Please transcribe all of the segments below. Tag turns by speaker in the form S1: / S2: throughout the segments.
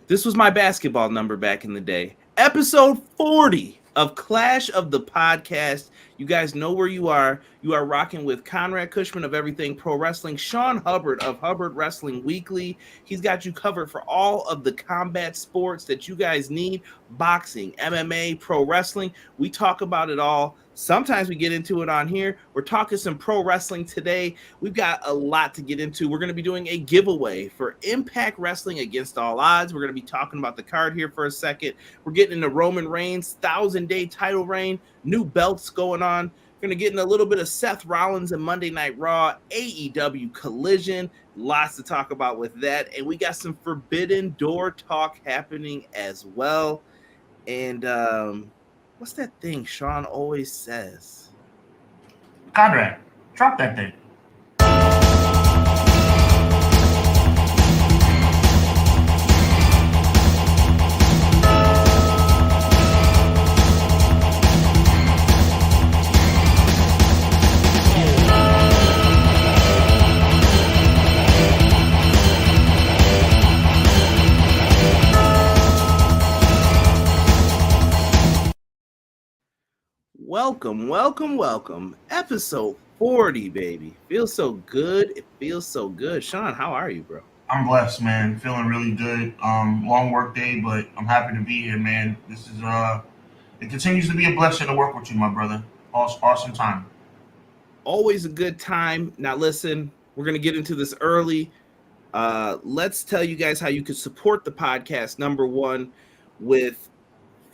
S1: This was my basketball number back in the day. Episode 40 of Clash of the Podcast. You guys know where you are. You are rocking with Conrad Cushman of Everything Pro Wrestling, Sean Hubbard of Hubbard Wrestling Weekly. He's got you covered for all of the combat sports that you guys need: boxing, MMA, pro wrestling. We talk about it all. Sometimes we get into it on here. We're talking some pro wrestling today. We've got a lot to get into. We're going to be doing a giveaway for Impact Wrestling Against All Odds. We're going to be talking about the card here for a second. We're getting into Roman Reigns' 1,000-day title reign, new belts going on. We're going to get in a little bit of Seth Rollins and Monday Night Raw, AEW Collision. Lots to talk about with that. And we got some Forbidden Door talk happening as well. And what's that thing Sean always says?
S2: Conrad, drop that thing.
S1: Welcome. Episode 40, baby. Feels so good. It feels so good. Sean, how are you, bro?
S2: I'm blessed, man. Feeling really good. Long work day, but I'm happy to be here, man. This is it continues to be a blessing to work with you, my brother. Awesome time.
S1: Always a good time. Now listen, we're gonna get into this early. Let's tell you guys how you can support the podcast. Number one, with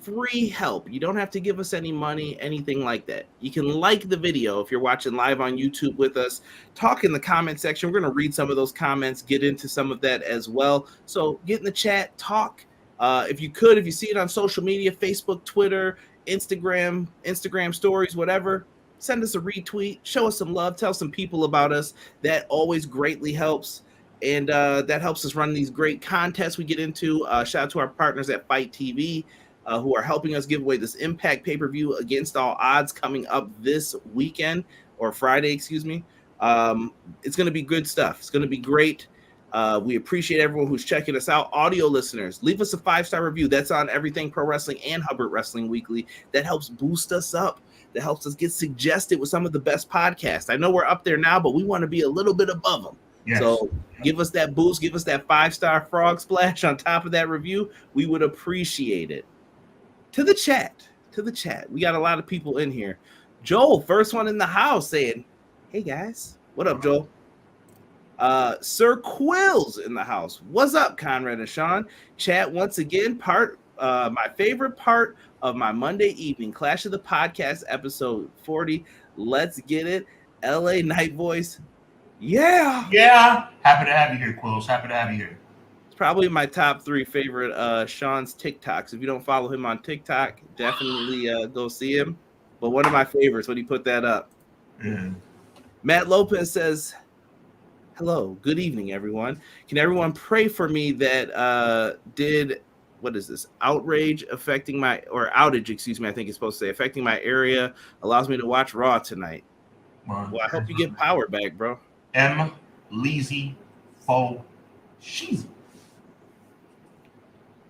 S1: free help. You don't have to give us any money, anything like that. You can like the video if you're watching live on YouTube with us. Talk in the comment section. We're going to read some of those comments, get into some of that as well. So get in the chat, talk. If you see it on social media, Facebook, Twitter, Instagram stories, whatever, send us a retweet, show us some love, tell some people about us. That always greatly helps. And that helps us run these great contests we get into. Shout out to our partners at Fight TV. Who are helping us give away this Impact pay-per-view Against All Odds coming up this weekend, or Friday, excuse me. It's going to be good stuff. It's going to be great. We appreciate everyone who's checking us out. Audio listeners, leave us a 5-star review. That's on Everything Pro Wrestling and Hubbard Wrestling Weekly. That helps boost us up. That helps us get suggested with some of the best podcasts. I know we're up there now, but we want to be a little bit above them. Yes. So give us that boost. Give us that 5-star frog splash on top of that review. We would appreciate it. To the chat. We got a lot of people in here. Joel, first one in the house, saying, hey, guys. What up, Joel? Sir Quills in the house. What's up, Conrad and Sean? Chat, once again, my favorite part of my Monday evening, Clash of the Podcast, episode 40. Let's get it. LA Night Voice. Yeah.
S2: Happy to have you here, Quills. Happy to have you here.
S1: Probably my top 3 favorite Sean's TikToks. If you don't follow him on TikTok, definitely go see him. But one of my favorites when he put that up.
S2: Yeah.
S1: Matt Lopez says, hello, good evening, everyone. Can everyone pray for me that outage, I think it's supposed to say, affecting my area, allows me to watch Raw tonight. Well, I hope you get power back, bro.
S2: M. Leezy Fo Sheezy.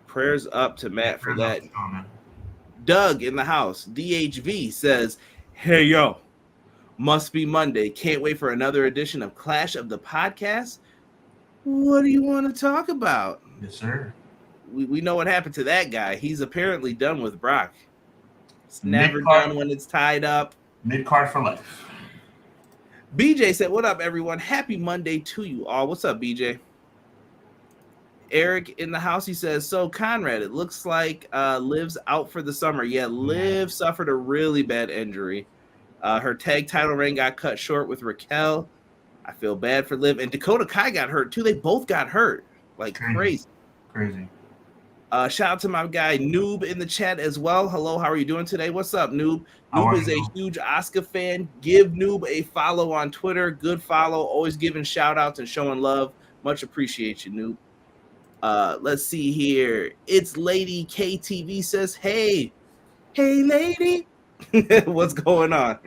S1: Prayers up to Matt for that. Doug in the house, DHV, says, hey, yo, must be Monday. Can't wait for another edition of Clash of the Podcast. What do you want to talk about?
S2: Yes, sir.
S1: We know what happened to that guy. He's apparently done with Brock. It's never done when it's tied up.
S2: Mid-card for life.
S1: BJ said, what up, everyone? Happy Monday to you all. What's up, BJ? Eric in the house, he says, so Conrad, it looks like Liv's out for the summer. Yeah, Liv suffered a really bad injury. Her tag title reign got cut short with Raquel. I feel bad for Liv. And Dakota Kai got hurt, too. They both got hurt. Like, crazy. Shout out to my guy Noob in the chat as well. Hello, how are you doing today? What's up, Noob? Noob is a huge Asuka fan. Give Noob a follow on Twitter. Good follow. Always giving shout outs and showing love. Much appreciate you, Noob. Let's see here. It's Lady KTV says, hey lady. What's going on?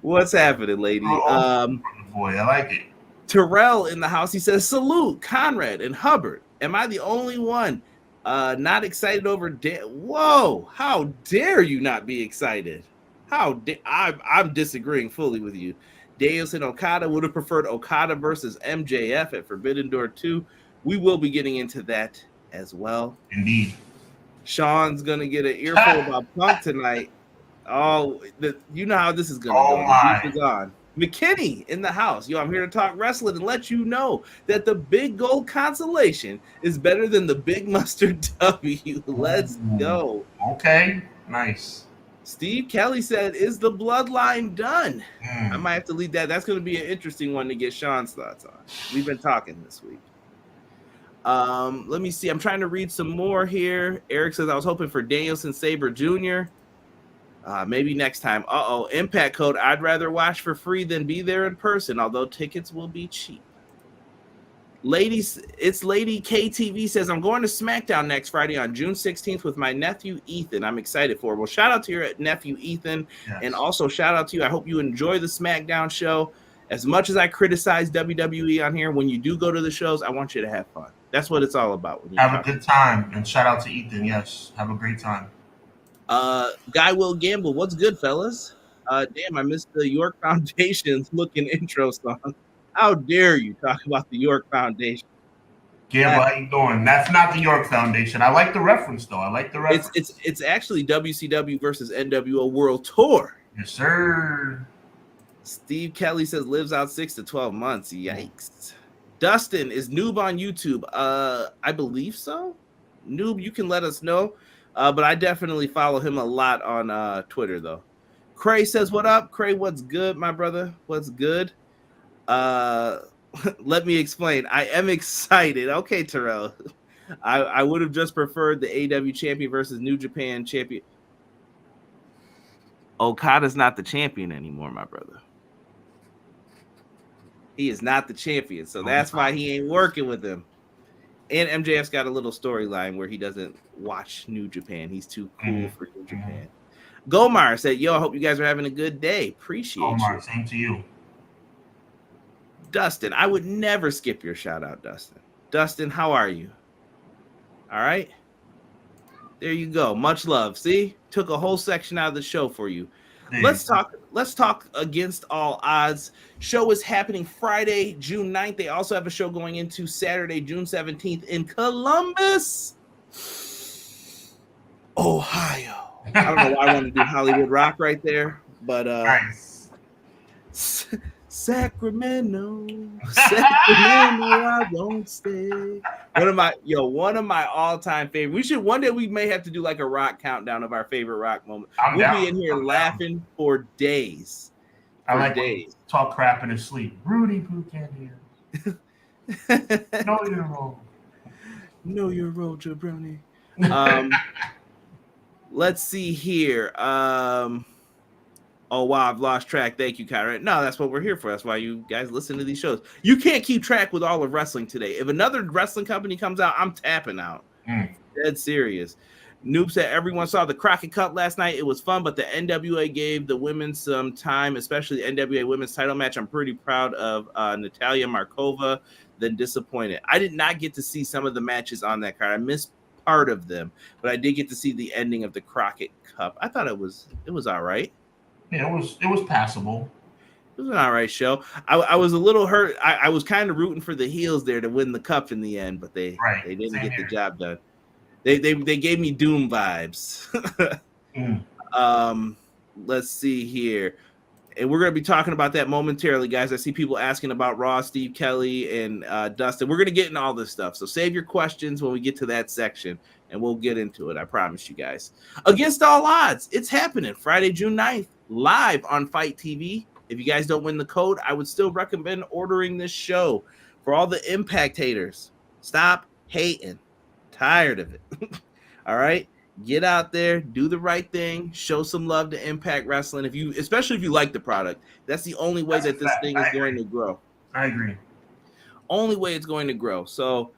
S1: What's happening, lady?
S2: Boy, I like it.
S1: Terrell in the house. He says, salute, Conrad and Hubbard. Am I the only one not excited over? Whoa, how dare you not be excited? I'm disagreeing fully with you. Deus and Okada would have preferred Okada versus MJF at Forbidden Door 2. We will be getting into that as well.
S2: Indeed.
S1: Sean's going to get an earful about Punk tonight. Oh, you know how this is going to go.
S2: My.
S1: The beef is on. McKinney in the house. Yo, I'm here to talk wrestling and let you know that the big gold consolation is better than the big mustard W. Let's go.
S2: Okay, nice.
S1: Steve Kelly said, is the bloodline done? I might have to leave that. That's going to be an interesting one to get Sean's thoughts on. We've been talking this week. Let me see. I'm trying to read some more here. Eric says, I was hoping for Danielson Sabre Jr. Maybe next time. Impact code. I'd rather watch for free than be there in person, although tickets will be cheap. Ladies, it's Lady KTV says, I'm going to SmackDown next Friday on June 16th with my nephew Ethan. I'm excited for it. Well, shout out to your nephew Ethan. Yes. And also shout out to you. I hope you enjoy the SmackDown show. As much as I criticize WWE on here, when you do go to the shows, I want you to have fun. That's what it's all about.
S2: Have a good time. And shout out to Ethan. Yes, have a great time.
S1: Guy Will Gamble, what's good, fellas? Damn, I missed the York Foundation's looking intro song. How dare you talk about the York Foundation?
S2: Gamble, how you doing? That's not the York Foundation. I like the reference, though.
S1: It's actually WCW versus NWO World Tour.
S2: Yes, sir.
S1: Steve Kelly says lives out 6 to 12 months. Yikes. Dustin, is Noob on YouTube? I believe so. Noob, you can let us know. But I definitely follow him a lot on Twitter, though. Cray says, what up? Cray, what's good, my brother? What's good? Let me explain. I am excited. Okay, Terrell. I would have just preferred the AEW champion versus New Japan champion. Okada's not the champion anymore, my brother. He is not the champion, so that's why he ain't working with him. And MJF's got a little storyline where he doesn't watch New Japan. He's too cool for New Japan. Gomar said, yo, I hope you guys are having a good day. Appreciate you.
S2: Same to you.
S1: Dustin, I would never skip your shout out, Dustin. Dustin, how are you? All right. There you go. Much love. See? Took a whole section out of the show for you. Let's talk Against All Odds. Show is happening Friday, June 9th. They also have a show going into Saturday, June 17th in Columbus, Ohio. I don't know why I want to do Hollywood Rock right there, but
S2: nice.
S1: Sacramento, I won't stay. One of my all-time favorites. One day we may have to do like a rock countdown of our favorite rock moment. We'll be in here laughing for days.
S2: I like days. Talk crap in his sleep. Rudy Poo Candy. Know your role.
S1: Know your role, jabroni. Let's see here. Oh, wow, I've lost track. Thank you, Kyra. No, that's what we're here for. That's why you guys listen to these shows. You can't keep track with all of wrestling today. If another wrestling company comes out, I'm tapping out. Dead serious. Noob said everyone saw the Crockett Cup last night. It was fun, but the NWA gave the women some time, especially the NWA women's title match. I'm pretty proud of Natalia Markova, then disappointed. I did not get to see some of the matches on that card. I missed part of them, but I did get to see the ending of the Crockett Cup. I thought it was all right.
S2: Yeah, it was passable.
S1: It was an all right show. I was a little hurt. I was kind of rooting for the heels there to win the cup in the end, but they didn't get the job done. They gave me Doom vibes. Let's see here. And we're going to be talking about that momentarily, guys. I see people asking about Raw, Steve Kelly, and Dustin. We're going to get into all this stuff. So save your questions when we get to that section, and we'll get into it. I promise you guys. Against All Odds, it's happening Friday, June 9th, live on Fight TV. If you guys don't win the code, I would still recommend ordering this show. For all the Impact haters, stop hating. Tired of it. All right? Get out there, do the right thing, show some love to Impact Wrestling. Especially if you like the product, that's the only way that this thing is going to grow.
S2: I agree.
S1: Only way it's going to grow. So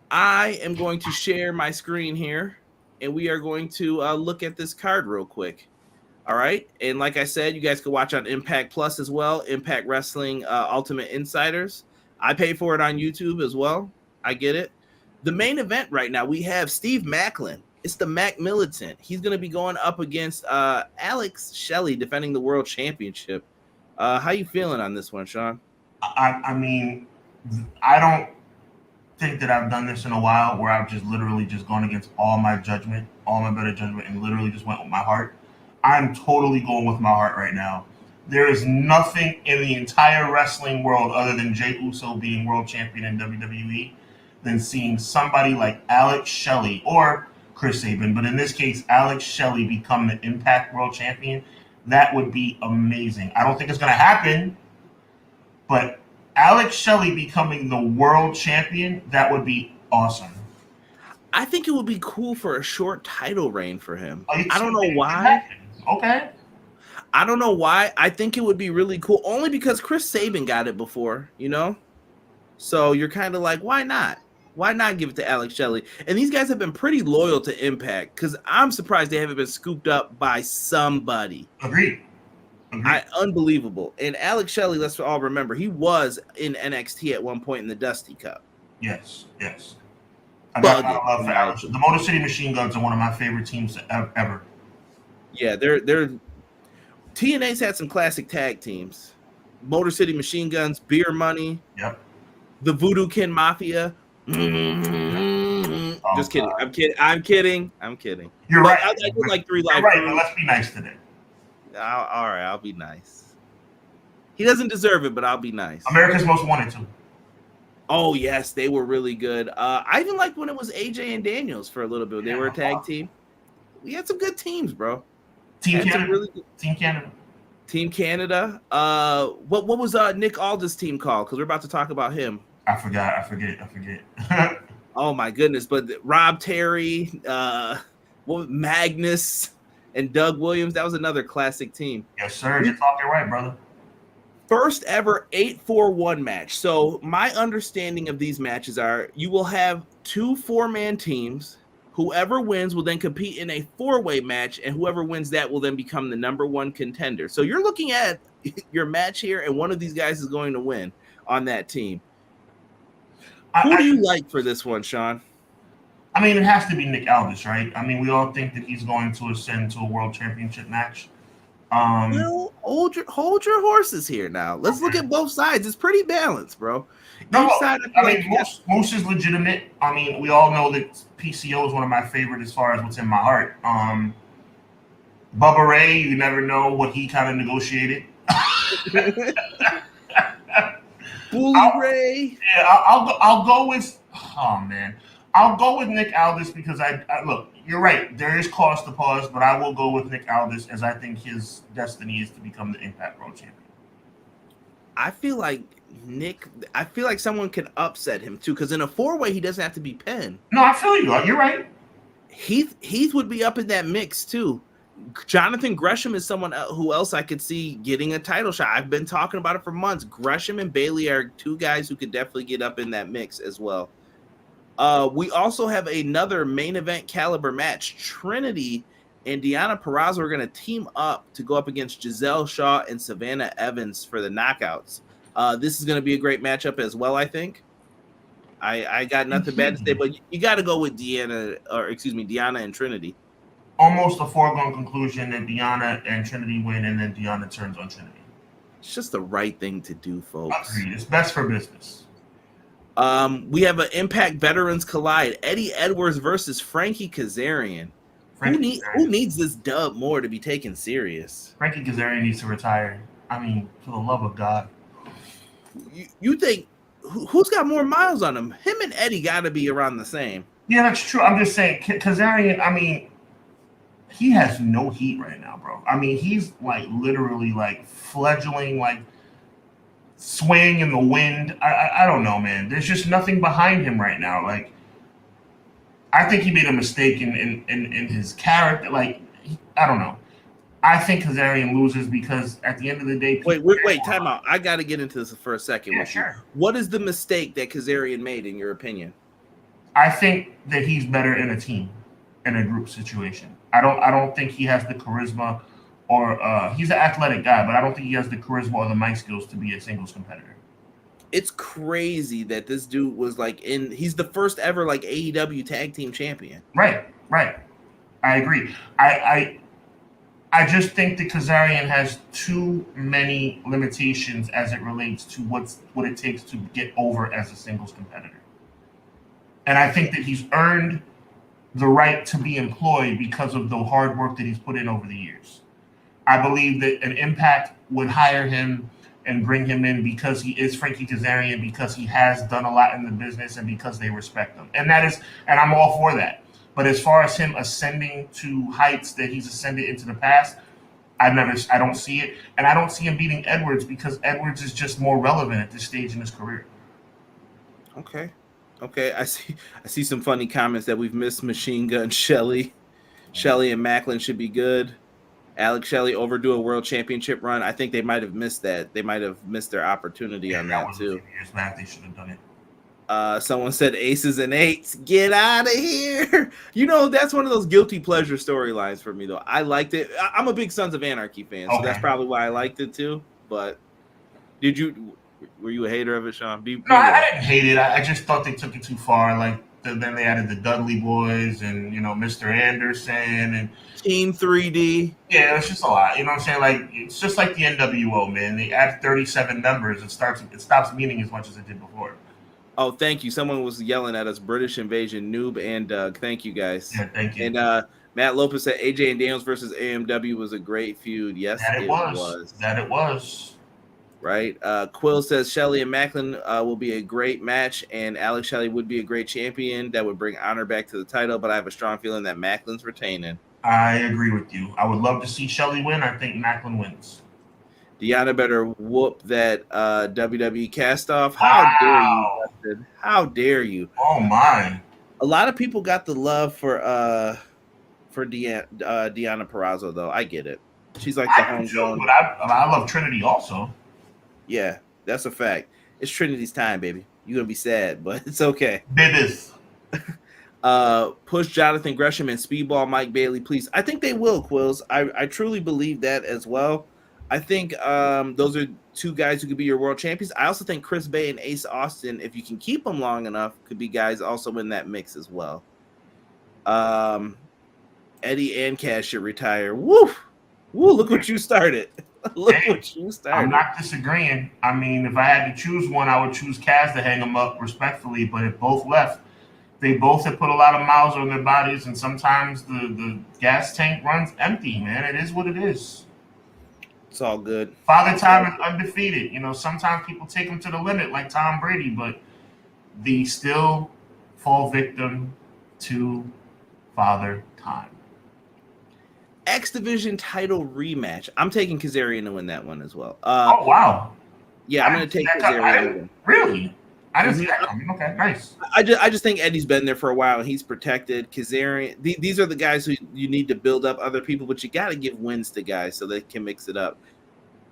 S1: I am going to share my screen here, and we are going to look at this card real quick. All right. And like I said, you guys can watch on Impact Plus as well, Impact Wrestling Ultimate Insiders. I pay for it on YouTube as well. I get it. The main event right now, we have Steve Macklin. It's the Mac Militant. He's going to be going up against Alex Shelley, defending the world championship. How you feeling on this one, Sean?
S2: I mean, I don't think that I've done this in a while where I've just literally just gone against all my judgment, all my better judgment, and literally just went with my heart. I'm totally going with my heart right now. There is nothing in the entire wrestling world other than Jey Uso being world champion in WWE than seeing somebody like Alex Shelley or Chris Sabin, but in this case, Alex Shelley become the Impact World Champion. That would be amazing. I don't think it's going to happen, but Alex Shelley becoming the world champion, that would be awesome.
S1: I think it would be cool for a short title reign for him.
S2: Oh,
S1: I don't know why.
S2: Okay.
S1: I don't know why. I think it would be really cool only because Chris Sabin got it before, you know? So you're kind of like, why not? Why not give it to Alex Shelley? And these guys have been pretty loyal to Impact because I'm surprised they haven't been scooped up by somebody.
S2: Agreed.
S1: Unbelievable. And Alex Shelley, let's all remember, he was in NXT at one point in the Dusty Cup.
S2: Yes. I love Alex. The Motor City Machine Guns are one of my favorite teams ever.
S1: Yeah, they're TNA's had some classic tag teams. Motor City Machine Guns, Beer Money.
S2: Yep.
S1: The Voodoo Kin Mafia. Just kidding. I'm kidding.
S2: You're right.
S1: I did like 3 live.
S2: Right, but let's be nice today.
S1: All right, I'll be nice. He doesn't deserve it, but I'll be nice.
S2: America's Most Wanted too.
S1: Oh yes, they were really good. I even liked when it was AJ and Daniels for a little bit. They were a tag team. We had some good teams, bro.
S2: Team Canada.
S1: What was Nick Aldis' team called? Because we're about to talk about him.
S2: I forget.
S1: Oh my goodness! But Rob Terry, Magnus, and Doug Williams. That was another classic team.
S2: Yes, sir. You're talking right, brother.
S1: First ever 8-4-1 match. So my understanding of these matches are you will have 2 4-man teams. Whoever wins will then compete in a 4-way match, and whoever wins that will then become the number 1 contender. So you're looking at your match here, and one of these guys is going to win on that team. Who do you like for this one, Sean?
S2: I mean, it has to be Nick Aldis, right? I mean, we all think that he's going to ascend to a world championship match.
S1: Well, hold your horses here now. Let's look at both sides. It's pretty balanced, bro.
S2: No, I mean, Moose is legitimate. I mean, we all know that PCO is one of my favorite as far as what's in my heart. Bubba Ray, you never know what he kind of negotiated.
S1: Bully Ray.
S2: Yeah, I'll go with. Oh man, I'll go with Nick Aldis because I look. You're right. There is cause to pause, but I will go with Nick Aldis as I think his destiny is to become the Impact World Champion.
S1: I feel like someone can upset him too, because in a 4-way he doesn't have to be pinned.
S2: No, I feel you. You're right.
S1: Heath would be up in that mix too. Jonathan Gresham is someone who else I could see getting a title shot. I've been talking about it for months. Gresham and Bailey are 2 guys who could definitely get up in that mix as well. We also have another main event caliber match. Trinity and Deonna Purrazzo are going to team up to go up against Giselle Shaw and Savannah Evans for the knockouts. This is going to be a great matchup as well, I think. I got nothing bad to say, but you got to go with Deonna and Trinity.
S2: Almost a foregone conclusion that Deonna and Trinity win, and then Deonna turns on Trinity.
S1: It's just the right thing to do, folks.
S2: Agreed. It's best for business.
S1: We have an Impact Veterans Collide. Eddie Edwards versus Frankie Kazarian. Who needs this dub more to be taken serious?
S2: Frankie Kazarian needs to retire. I mean, for the love of God.
S1: You think who's got more miles on him? Him and Eddie got to be around the same.
S2: Yeah, that's true. I'm just saying, Kazarian, I mean, he has no heat right now, bro. I mean, he's like literally like fledgling, like swaying in the wind. I don't know, man. There's just nothing behind him right now. Like, I think he made a mistake in his character. Like, I don't know. I think Kazarian loses because at the end of the day...
S1: Wait, time out. I got to get into this for a second.
S2: Yeah, sure.
S1: What is the mistake that Kazarian made, in your opinion?
S2: I think that he's better in a team, in a group situation. I don't think he has the charisma or he's an athletic guy, but I don't think he has the charisma or the mic skills to be a singles competitor.
S1: It's crazy that this dude was like he's the first ever like AEW tag team champion.
S2: Right. I agree. I just think that Kazarian has too many limitations as it relates to what it takes to get over as a singles competitor. And I think that he's earned the right to be employed because of the hard work that he's put in over the years. I believe that an Impact would hire him and bring him in because he is Frankie Kazarian, because he has done a lot in the business, and because they respect him. And I'm all for that. But as far as him ascending to heights that he's ascended into the past, I don't see it. And I don't see him beating Edwards because Edwards is just more relevant at this stage in his career.
S1: Okay. I see some funny comments that we've missed Machine Gun Shelley. Shelley and Macklin should be good. Alex Shelley overdo a world championship run. I think they might have missed that. They might have missed their opportunity on that too.
S2: Years back, they should have done it.
S1: Someone said aces and eights. Get out of here. That's one of those guilty pleasure storylines for me, though. I liked it. I'm a big Sons of Anarchy fan, so that's probably why I liked it too. But were you a hater of it, Sean?
S2: No, I didn't hate it. I just thought they took it too far. Like then they added the Dudley Boys and Mr. Anderson and
S1: Team 3D.
S2: Yeah, it's just a lot. You know what I'm saying? Like it's just like the NWO, man. They add 37 members. It stops meaning as much as it did before.
S1: Oh, thank you. Someone was yelling at us. British Invasion, Noob and Doug. Thank you, guys.
S2: Yeah, thank you.
S1: And Matt Lopez said AJ and Daniels versus AMW was a great feud. Yes, it was.
S2: That it was.
S1: Right. Quill says Shelley and Macklin will be a great match, and Alex Shelley would be a great champion that would bring honor back to the title, but I have a strong feeling that Macklin's retaining.
S2: I agree with you. I would love to see Shelley win. I think Macklin wins.
S1: Deanna better whoop that WWE cast off. How dare you, Justin? How dare you?
S2: Oh my!
S1: A lot of people got the love for Deanna Purrazzo, though. I get it. She's like the homegrown.
S2: But I love Trinity also.
S1: Yeah, that's a fact. It's Trinity's time, baby. You're gonna be sad, but it's okay.
S2: Bibis.
S1: Push Jonathan Gresham and Speedball Mike Bailey, please. I think they will, Quills. I truly believe that as well. I think those are two guys who could be your world champions. I also think Chris Bay and Ace Austin, if you can keep them long enough, could be guys also in that mix as well. Eddie and Cash should retire. Woo! Look what you started. What you started.
S2: I'm not disagreeing. I mean, if I had to choose one, I would choose Kaz to hang them up respectfully. But if both left, they both have put a lot of miles on their bodies, and sometimes the gas tank runs empty, man. It is what it is.
S1: It's all good.
S2: Father Time is undefeated. Sometimes people take him to the limit like Tom Brady, but they still fall victim to Father Time.
S1: X Division title rematch. I'm taking Kazarian to win that one as well.
S2: Oh, wow.
S1: Yeah, I'm going to take Kazarian.
S2: Really? I didn't see that coming. Okay, nice.
S1: I just think Eddie's been there for a while and he's protected. Kazarian, these are the guys who you need to build up other people, but you got to give wins to guys so they can mix it up.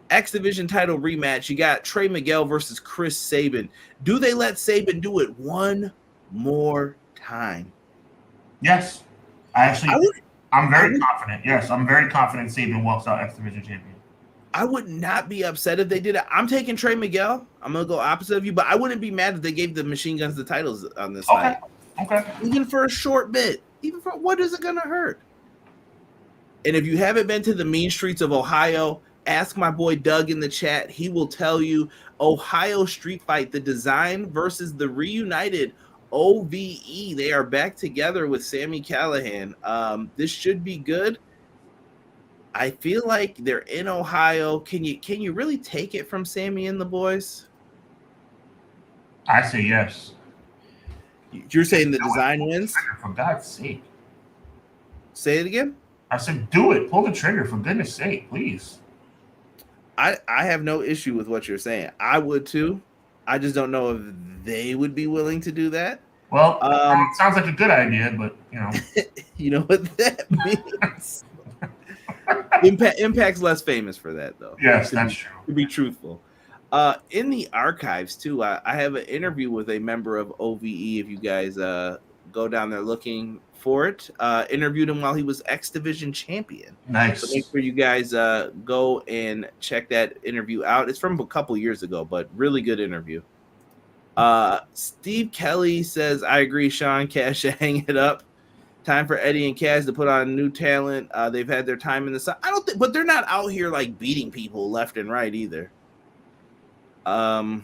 S1: X Division title rematch. You got Trey Miguel versus Chris Sabin. Do they let Sabin do it one more time?
S2: Yes. I'm very confident. Yes, I'm very confident Sabin walks out X Division champion.
S1: I would not be upset if they did it. I'm taking Trey Miguel. I'm going to go opposite of you, but I wouldn't be mad if they gave the Machine Guns the titles on this night.
S2: Okay.
S1: Even for a short bit. What is it going to hurt? And if you haven't been to the mean streets of Ohio, ask my boy Doug in the chat. He will tell you Ohio Street Fight, the design versus the reunited OVE. They are back together with Sami Callihan. This should be good. I feel like they're in Ohio. Can you really take it from Sami and the boys?
S2: I say yes.
S1: You're saying the design wins?
S2: For God's sake.
S1: Say it again?
S2: I said do it. Pull the trigger, for goodness sake, please.
S1: I have no issue with what you're saying. I would too. I just don't know if they would be willing to do that.
S2: Well, sounds like a good idea, but
S1: you know what that means. Impact's less famous for that, though.
S2: Yes, that's true.
S1: To be truthful. In the archives, too, I have an interview with a member of OVE. If you guys go down there looking for it, interviewed him while he was X Division champion.
S2: Nice.
S1: So make sure you guys go and check that interview out. It's from a couple years ago, but really good interview. Steve Kelly says, I agree, Sean. Cash, hang it up. Time for Eddie and Cash to put on new talent. They've had their time in the sun. I don't think, but they're not out here like beating people left and right either. Terrell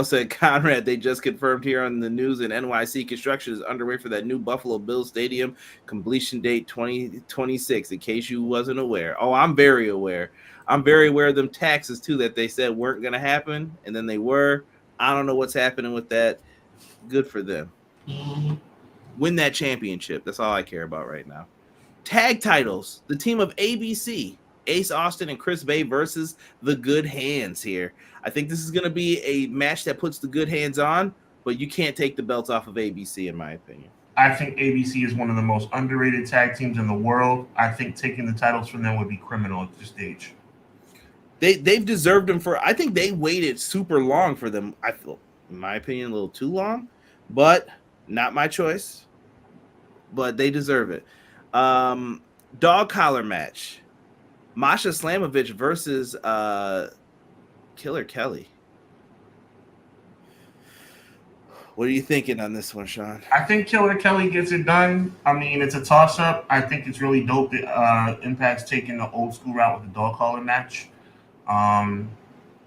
S1: said, Conrad, they just confirmed here on the news in NYC construction is underway for that new Buffalo Bills Stadium. Completion date 2026, in case you wasn't aware. Oh, I'm very aware. I'm very aware of them taxes, too, that they said weren't going to happen, and then they were. I don't know what's happening with that. Good for them. Win that championship. That's all I care about right now. Tag titles. The team of ABC, Ace Austin and Chris Bay versus the Good Hands here. I think this is going to be a match that puts the Good Hands on, but you can't take the belts off of ABC, in my opinion.
S2: I think ABC is one of the most underrated tag teams in the world. I think taking the titles from them would be criminal at this stage.
S1: They've deserved them for. I think they waited super long for them. I feel, in my opinion, a little too long, but not my choice. But they deserve it. Dog collar match. Masha Slamovich versus Killer Kelly. What are you thinking on this one, Sean?
S2: I think Killer Kelly gets it done. I mean, it's a toss-up. I think it's really dope that Impact's taking the old school route with the dog collar match.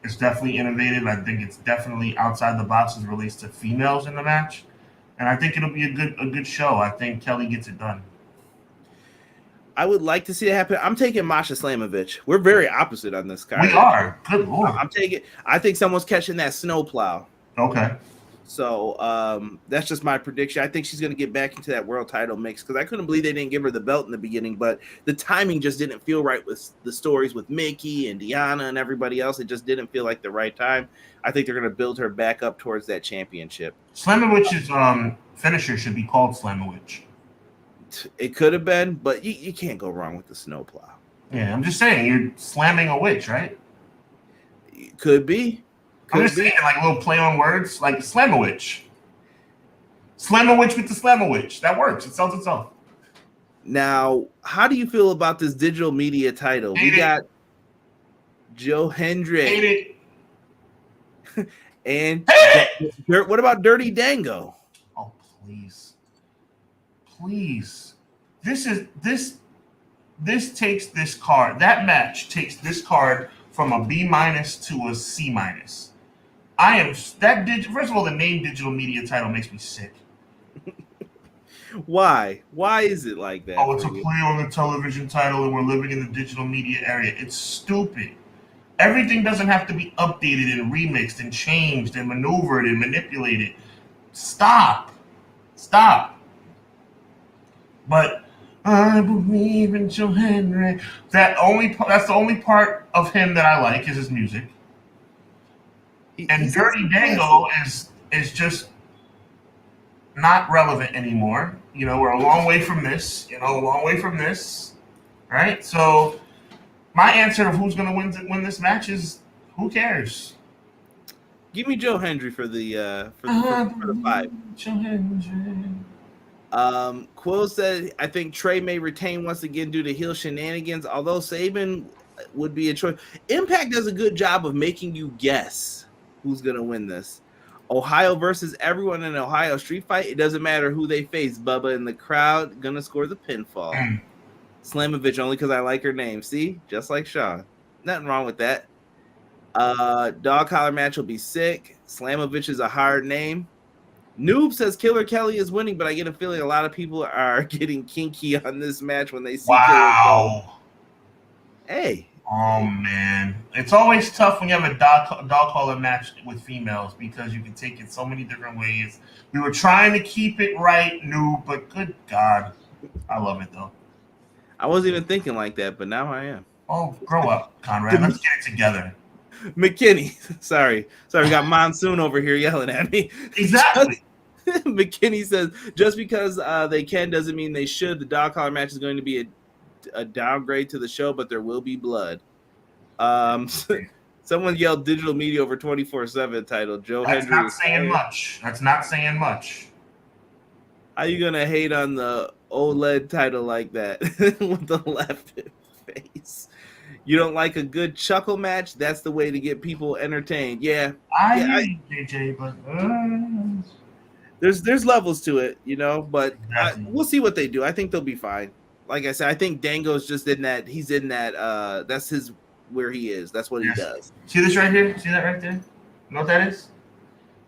S2: It's definitely innovative. I think it's definitely outside the box as it relates to females in the match. And I think it'll be a good show. I think Kelly gets it done.
S1: I would like to see it happen. I'm taking Masha Slamovich. We're very opposite on this card.
S2: We are. Good Lord.
S1: I think someone's catching that snowplow.
S2: Okay.
S1: So that's just my prediction. I think she's going to get back into that world title mix because I couldn't believe they didn't give her the belt in the beginning, but the timing just didn't feel right with the stories with Mickey and Deanna and everybody else. It just didn't feel like the right time. I think they're going to build her back up towards that championship.
S2: Slamowich's finisher should be called Slamowich.
S1: It could have been, but you can't go wrong with the snowplow.
S2: Yeah, I'm just saying, you're slamming a witch, right?
S1: Could be.
S2: I'm just saying, like a little play on words, like Slamowich. Slamowich with the Slamowich. That works. It sells itself.
S1: Now, how do you feel about this digital media title? We got Joe Hendrick. And what about Dirty Dango?
S2: Oh, please. Please. This takes this card. That match takes this card from a B- to a C-. First of all, the name digital media title makes me sick.
S1: Why? Why is it like that?
S2: Oh, it's a play on the television title and we're living in the digital media area. It's stupid. Everything doesn't have to be updated and remixed and changed and maneuvered and manipulated. Stop. But I believe in Joe Henry. That's the only part of him that I like is his music. And Dirty Dango is just not relevant anymore. You know, we're a long way from this. Right? So my answer of who's going to win this match is who cares?
S1: Give me Joe Hendry for the 5.
S2: Joe Hendry.
S1: Quill said, I think Trey may retain once again due to heel shenanigans, although Saban would be a choice. Impact does a good job of making you guess who's going to win this. Ohio versus everyone in an Ohio street fight. It doesn't matter who they face. Bubba in the crowd going to score the pinfall. Slamovich only because I like her name. See? Just like Sean. Nothing wrong with that. Dog collar match will be sick. Slamovich is a hard name. Noob says Killer Kelly is winning, but I get a feeling a lot of people are getting kinky on this match when they see Killer Kelly. Hey.
S2: Oh, man. It's always tough when you have a dog collar match with females because you can take it so many different ways. We were trying to keep it right, Noob, but good God. I love it, though.
S1: I wasn't even thinking like that, but now I am.
S2: Oh, grow up, Conrad. Let's get it together.
S1: McKinney. Sorry, we got Monsoon over here yelling at me.
S2: Exactly.
S1: McKinney says, just because they can doesn't mean they should. The dog collar match is going to be a downgrade to the show, but there will be blood. Someone yelled digital media over 24/7 title. Joe
S2: That's
S1: Hendry
S2: not saying much. That's not saying much.
S1: How you going to hate on the OLED title like that with the left face? You don't like a good chuckle match? That's the way to get people entertained. Yeah,
S2: I
S1: yeah.
S2: hear you, JJ, but
S1: There's levels to it, but
S2: exactly.
S1: we'll see what they do. I think they'll be fine. Like I said, I think Dango's just in that. He's in that. That's his where he is. That's what he
S2: Yes.
S1: does.
S2: See this right here? See that right there? You know what that is?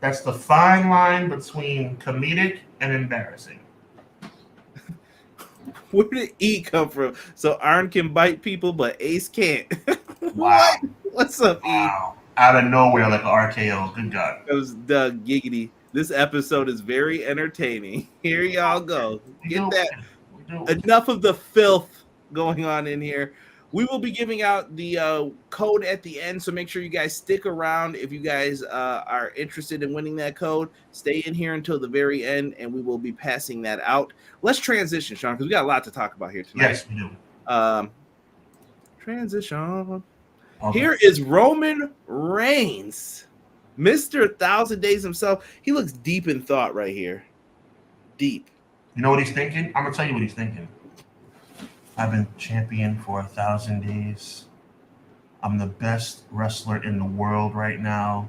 S2: That's the fine line between comedic and embarrassing.
S1: Where did E come from? So Arn can bite people, but Ace can't.
S2: Wow.
S1: What's up, E?
S2: Wow. Out of nowhere, like an RKO. Good God.
S1: That was Doug Giggity. This episode is very entertaining. Here y'all go. Get that. Enough of the filth going on in here. We will be giving out the code at the end, so make sure you guys stick around. If you guys are interested in winning that code, stay in here until the very end, and we will be passing that out. Let's transition, Sean, because we got a lot to talk about here tonight.
S2: Yes, we do.
S1: Transition.
S2: Okay.
S1: Here is Roman Reigns, Mr. 1,000 Days himself. He looks deep in thought right here. Deep.
S2: You know what he's thinking? I'm going to tell you what he's thinking. I've been champion for 1,000 days. I'm the best wrestler in the world right now.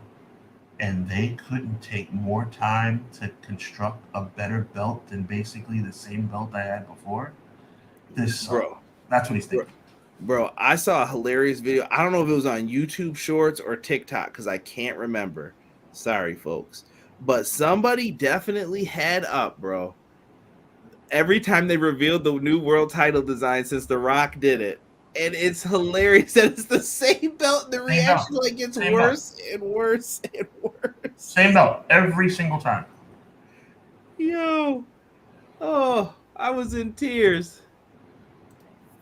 S2: And they couldn't take more time to construct a better belt than basically the same belt I had before. That's what he's thinking.
S1: Bro, I saw a hilarious video. I don't know if it was on YouTube Shorts or TikTok because I can't remember. Sorry, folks. But somebody definitely had up, bro. Every time they revealed the new world title design since The Rock did it. And it's hilarious that it's the same belt. The reaction gets worse and worse and worse.
S2: Same belt every single time.
S1: Yo. Oh, I was in tears.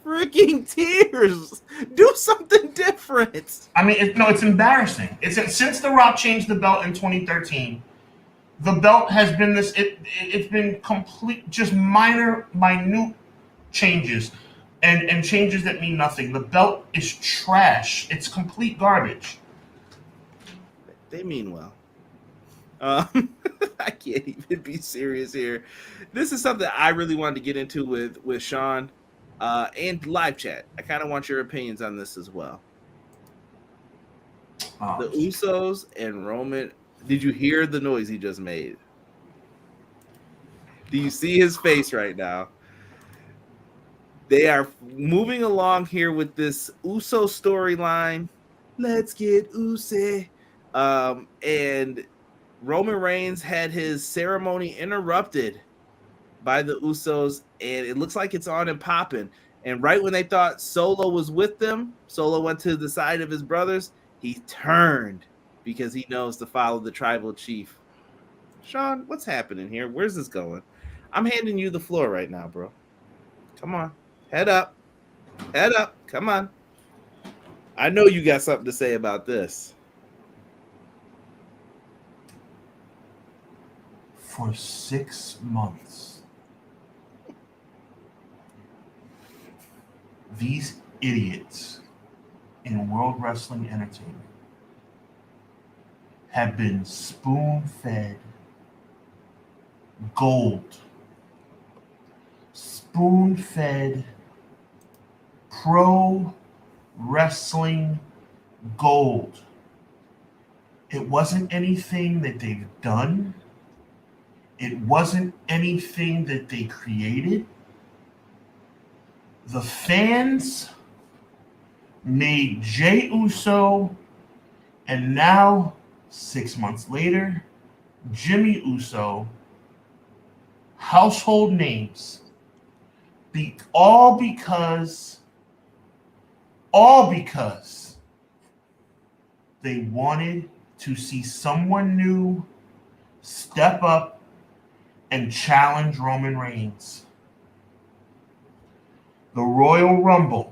S1: Freaking tears. Do something different.
S2: I mean, it's embarrassing. Since The Rock changed the belt in 2013, the belt has been it's been complete, just minute changes and changes that mean nothing. The belt is trash. It's complete garbage.
S1: They mean well. I can't even be serious here. This is something I really wanted to get into with Sean and live chat. I kind of want your opinions on this as well. The Usos and Roman. Did you hear the noise he just made? Do you see his face right now? They are moving along here with this Uso storyline. Let's get Uso. And Roman Reigns had his ceremony interrupted by the Usos, and it looks like it's on and popping. And right when they thought Solo was with them, Solo went to the side of his brothers. He turned because he knows to follow the tribal chief. Sean, what's happening here? Where's this going? I'm handing you the floor right now, bro. Come on. Head up. Head up. Come on. I know you got something to say about this.
S2: For 6 months, these idiots in World Wrestling Entertainment have been spoon-fed gold, spoon-fed pro wrestling gold. It wasn't anything that they've done. It wasn't anything that they created. The fans made Jey Uso, and now 6 months later, Jimmy Uso, household names, all because they wanted to see someone new step up and challenge Roman Reigns. The Royal Rumble,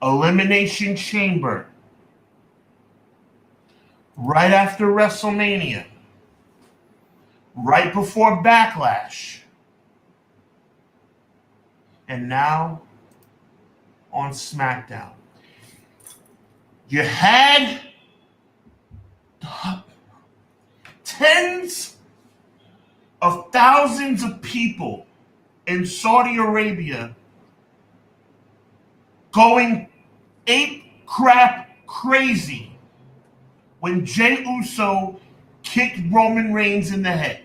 S2: Elimination Chamber, right after WrestleMania, right before Backlash, and now on SmackDown. You had tens of thousands of people in Saudi Arabia going ape crap crazy when Jey Uso kicked Roman Reigns in the head.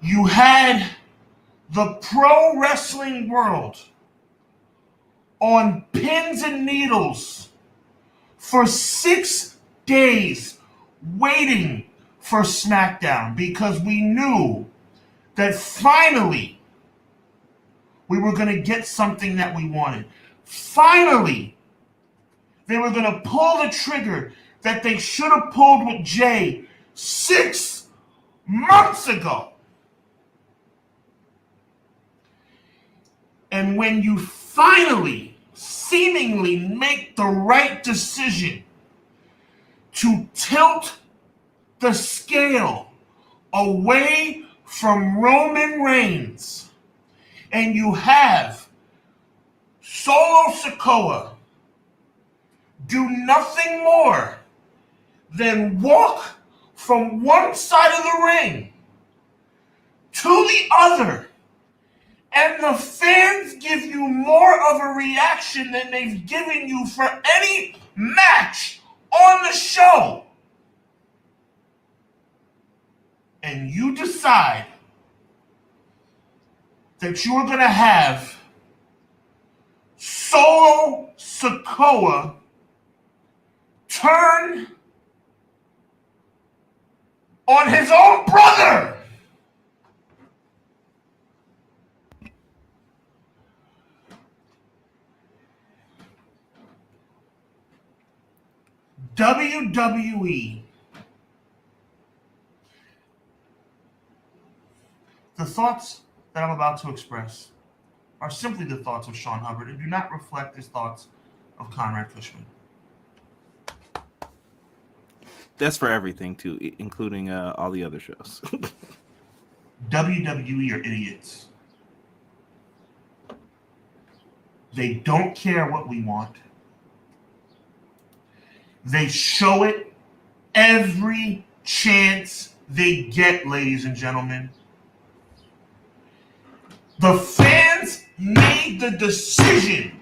S2: You had the pro wrestling world on pins and needles for 6 days waiting for SmackDown because we knew that finally we were going to get something that we wanted. Finally, they were going to pull the trigger that they should have pulled with Jey 6 months ago. And when you finally, seemingly make the right decision to tilt the scale away from Roman Reigns, and you have Solo Sikoa do nothing more than walk from one side of the ring to the other, and the fans give you more of a reaction than they've given you for any match on the show, and you decide that you're going to have Solo Sikoa turn on his own brother. WWE, the thoughts that I'm about to express are simply the thoughts of Sean Hubbard and do not reflect his thoughts of Conrad Cushman.
S1: That's for everything, too, including all the other shows.
S2: WWE are idiots. They don't care what we want. They show it every chance they get, ladies and gentlemen. The fans made the decision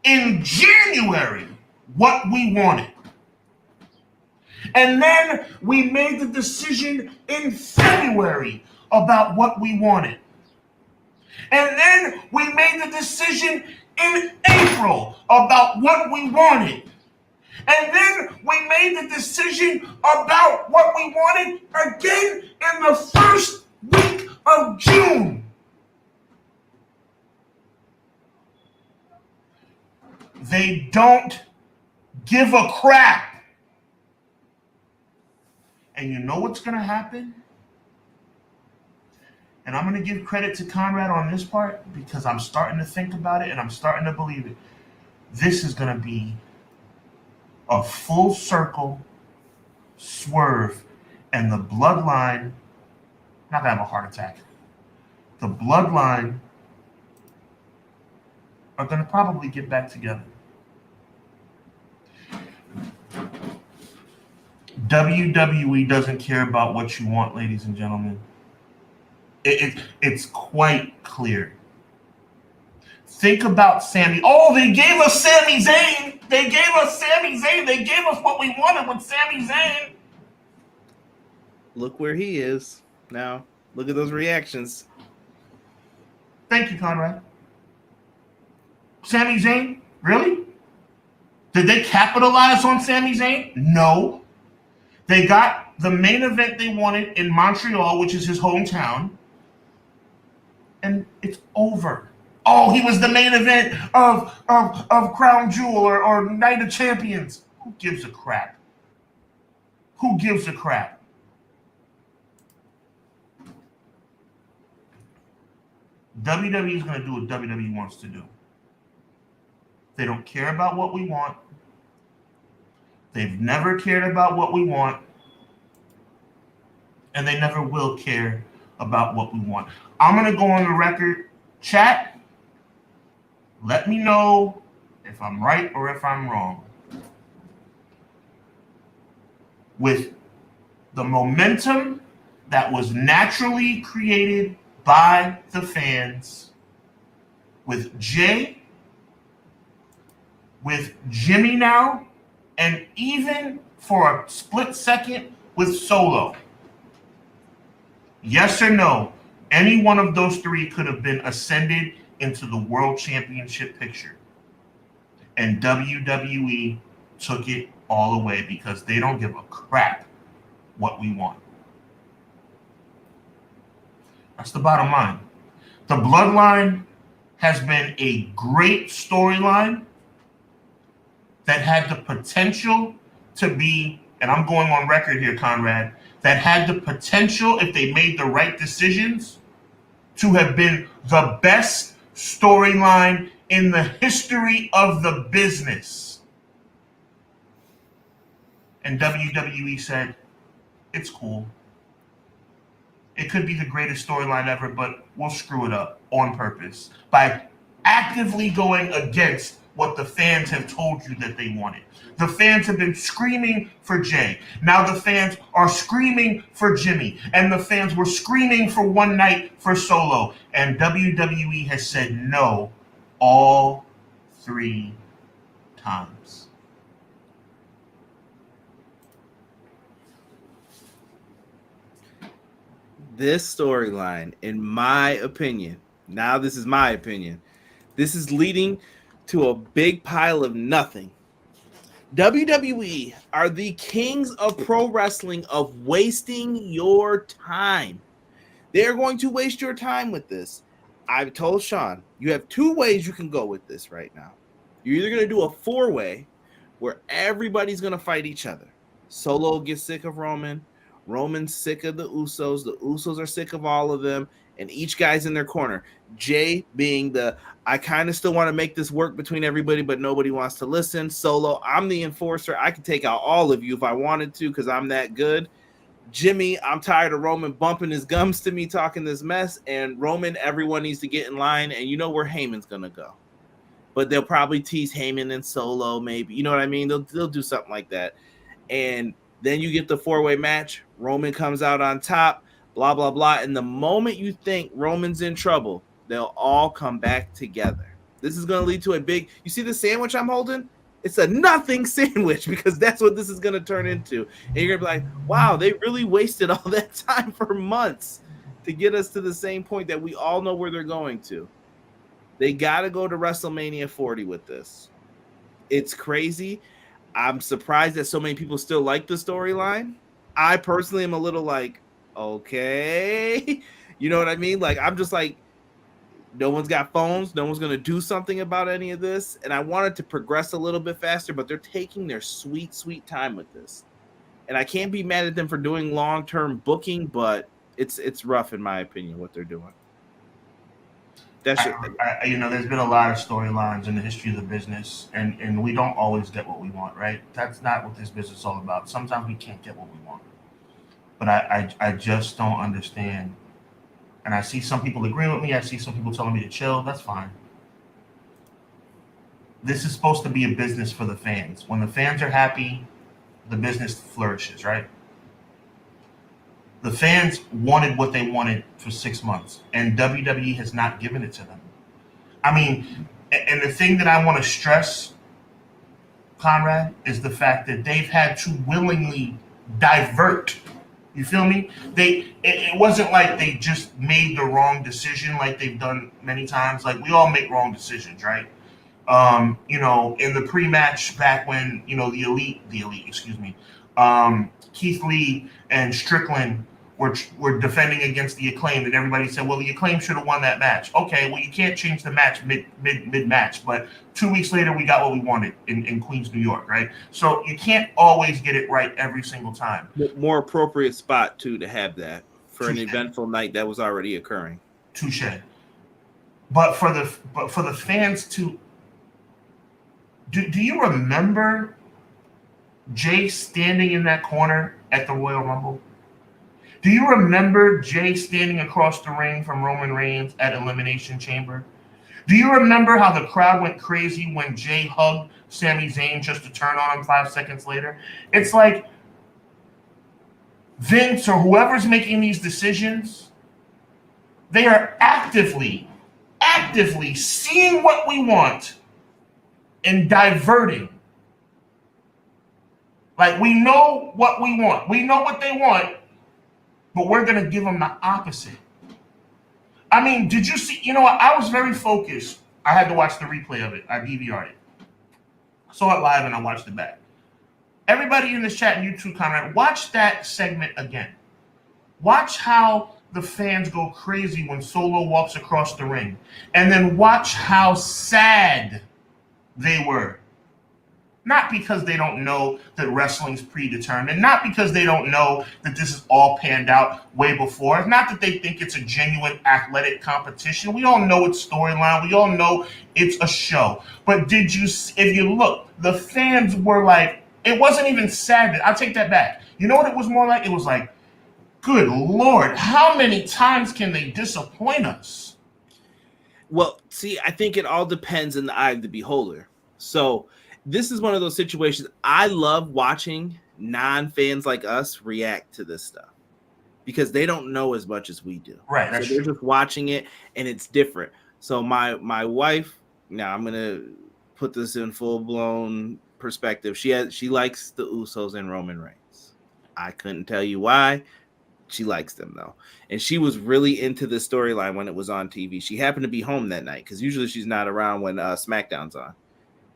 S2: in January what we wanted. And then we made the decision in February about what we wanted. And then we made the decision in April about what we wanted. And then we made the decision about what we wanted again in the first week of June. They don't give a crap. And you know what's going to happen? And I'm going to give credit to Conrad on this part because I'm starting to think about it and I'm starting to believe it. This is going to be a full circle swerve, and the Bloodline, not going to have a heart attack. The Bloodline are going to probably get back together. WWE doesn't care about what you want, ladies and gentlemen. It's quite clear. Think about Sami. Oh, they gave us Sami Zayn. They gave us Sami Zayn. They gave us what we wanted with Sami Zayn.
S1: Look where he is now. Look at those reactions.
S2: Thank you, Conrad. Sami Zayn? Really? Did they capitalize on Sami Zayn? No. They got the main event they wanted in Montreal, which is his hometown, and it's over. Oh, he was the main event of Crown Jewel or Night of Champions. Who gives a crap? Who gives a crap? WWE is going to do what WWE wants to do. They don't care about what we want. They've never cared about what we want. And they never will care about what we want. I'm going to go on the record. Chat, let me know if I'm right or if I'm wrong. With the momentum that was naturally created by the fans, with Jay, with Jimmy now, and even for a split second with Solo. Yes or no? Any one of those three could have been ascended into the world championship picture. And WWE took it all away because they don't give a crap what we want. That's the bottom line. The Bloodline has been a great storyline that had the potential to be, and I'm going on record here, Conrad, that had the potential, if they made the right decisions, to have been the best storyline in the history of the business. And WWE said, it's cool. It could be the greatest storyline ever, but we'll screw it up on purpose by actively going against what the fans have told you that they wanted. The fans have been screaming for Jay. Now the fans are screaming for Jimmy. And the fans were screaming for one night for Solo. And WWE has said no all 3 times.
S1: This storyline, in my opinion, now this is my opinion, this is leading to a big pile of nothing. WWE are the kings of pro wrestling of wasting your time. They are going to waste your time with this. I've told Sean, you have 2 ways you can go with this right now. You're either going to do a 4-way where everybody's going to fight each other. Solo gets sick of Roman. Roman's sick of the Usos. The Usos are sick of all of them. And each guy's in their corner. Jay being the, I kind of still want to make this work between everybody, but nobody wants to listen. Solo, I'm the enforcer. I can take out all of you if I wanted to because I'm that good. Jimmy, I'm tired of Roman bumping his gums to me talking this mess. And Roman, everyone needs to get in line. And you know where Heyman's going to go. But they'll probably tease Heyman and Solo maybe. You know what I mean? They'll do something like that. And then you get the 4-way match. Roman comes out on top. Blah, blah, blah. And the moment you think Roman's in trouble, they'll all come back together. This is going to lead to a big... You see the sandwich I'm holding? It's a nothing sandwich because that's what this is going to turn into. And you're going to be like, wow, they really wasted all that time for months to get us to the same point that we all know where they're going to. They got to go to WrestleMania 40 with this. It's crazy. I'm surprised that so many people still like the storyline. I personally am a little like, okay, you know what I mean? Like, I'm just like, no one's got phones. No one's going to do something about any of this. And I wanted to progress a little bit faster, but they're taking their sweet, sweet time with this. And I can't be mad at them for doing long-term booking, but it's rough in my opinion, what they're doing. That's
S2: you know, there's been a lot of storylines in the history of the business, and we don't always get what we want, right? That's not what this business is all about. Sometimes we can't get what we want. But I just don't understand. And I see some people agreeing with me. I see some people telling me to chill. That's fine. This is supposed to be a business for the fans. When the fans are happy, the business flourishes, right? The fans wanted what they wanted for 6 months, and WWE has not given it to them. I mean, and the thing that I want to stress, Conrad, is the fact that they've had to willingly divert. You feel me? It wasn't like they just made the wrong decision like they've done many times. Like, we all make wrong decisions, right? You know, in the pre-match back when, you know, the elite, Keith Lee and Strickland were defending against the Acclaim, and everybody said, well, the Acclaim should have won that match. Okay, well, you can't change the match mid-match, but 2 weeks later, we got what we wanted in Queens, New York, right? So you can't always get it right every single time.
S1: more appropriate spot, too, to have that for an eventful night that was already occurring.
S2: Touche. But for the fans to... Do you remember Jay standing in that corner at the Royal Rumble? Do you remember Jay standing across the ring from Roman Reigns at Elimination Chamber? Do you remember how the crowd went crazy when Jay hugged Sami Zayn just to turn on him 5 seconds later? It's like Vince or whoever's making these decisions, they are actively actively seeing what we want and diverting. Like, we know what we want. We know what they want, but we're going to give them the opposite. I mean, did you see? You know what? I was very focused. I had to watch the replay of it. I DVR'd it. I saw it live and I watched it back. Everybody in this chat and YouTube comment, watch that segment again. Watch how the fans go crazy when Solo walks across the ring. And then watch how sad they were. Not because they don't know that wrestling's predetermined. Not because they don't know that this is all panned out way before. It's not that they think it's a genuine athletic competition. We all know it's storyline. We all know it's a show. But if you look, the fans were like, it wasn't even sad. I'll take that back. You know what it was more like? It was like, good Lord, how many times can they disappoint us?
S1: Well, see, I think it all depends in the eye of the beholder. So this is one of those situations. I love watching non-fans like us react to this stuff because they don't know as much as we do.
S2: Right. That's
S1: so they're
S2: true.
S1: Just watching it and it's different. So my wife, now I'm going to put this in full-blown perspective. She likes the Usos and Roman Reigns. I couldn't tell you why. She likes them though. And she was really into the storyline when it was on TV. She happened to be home that night because usually she's not around when SmackDown's on.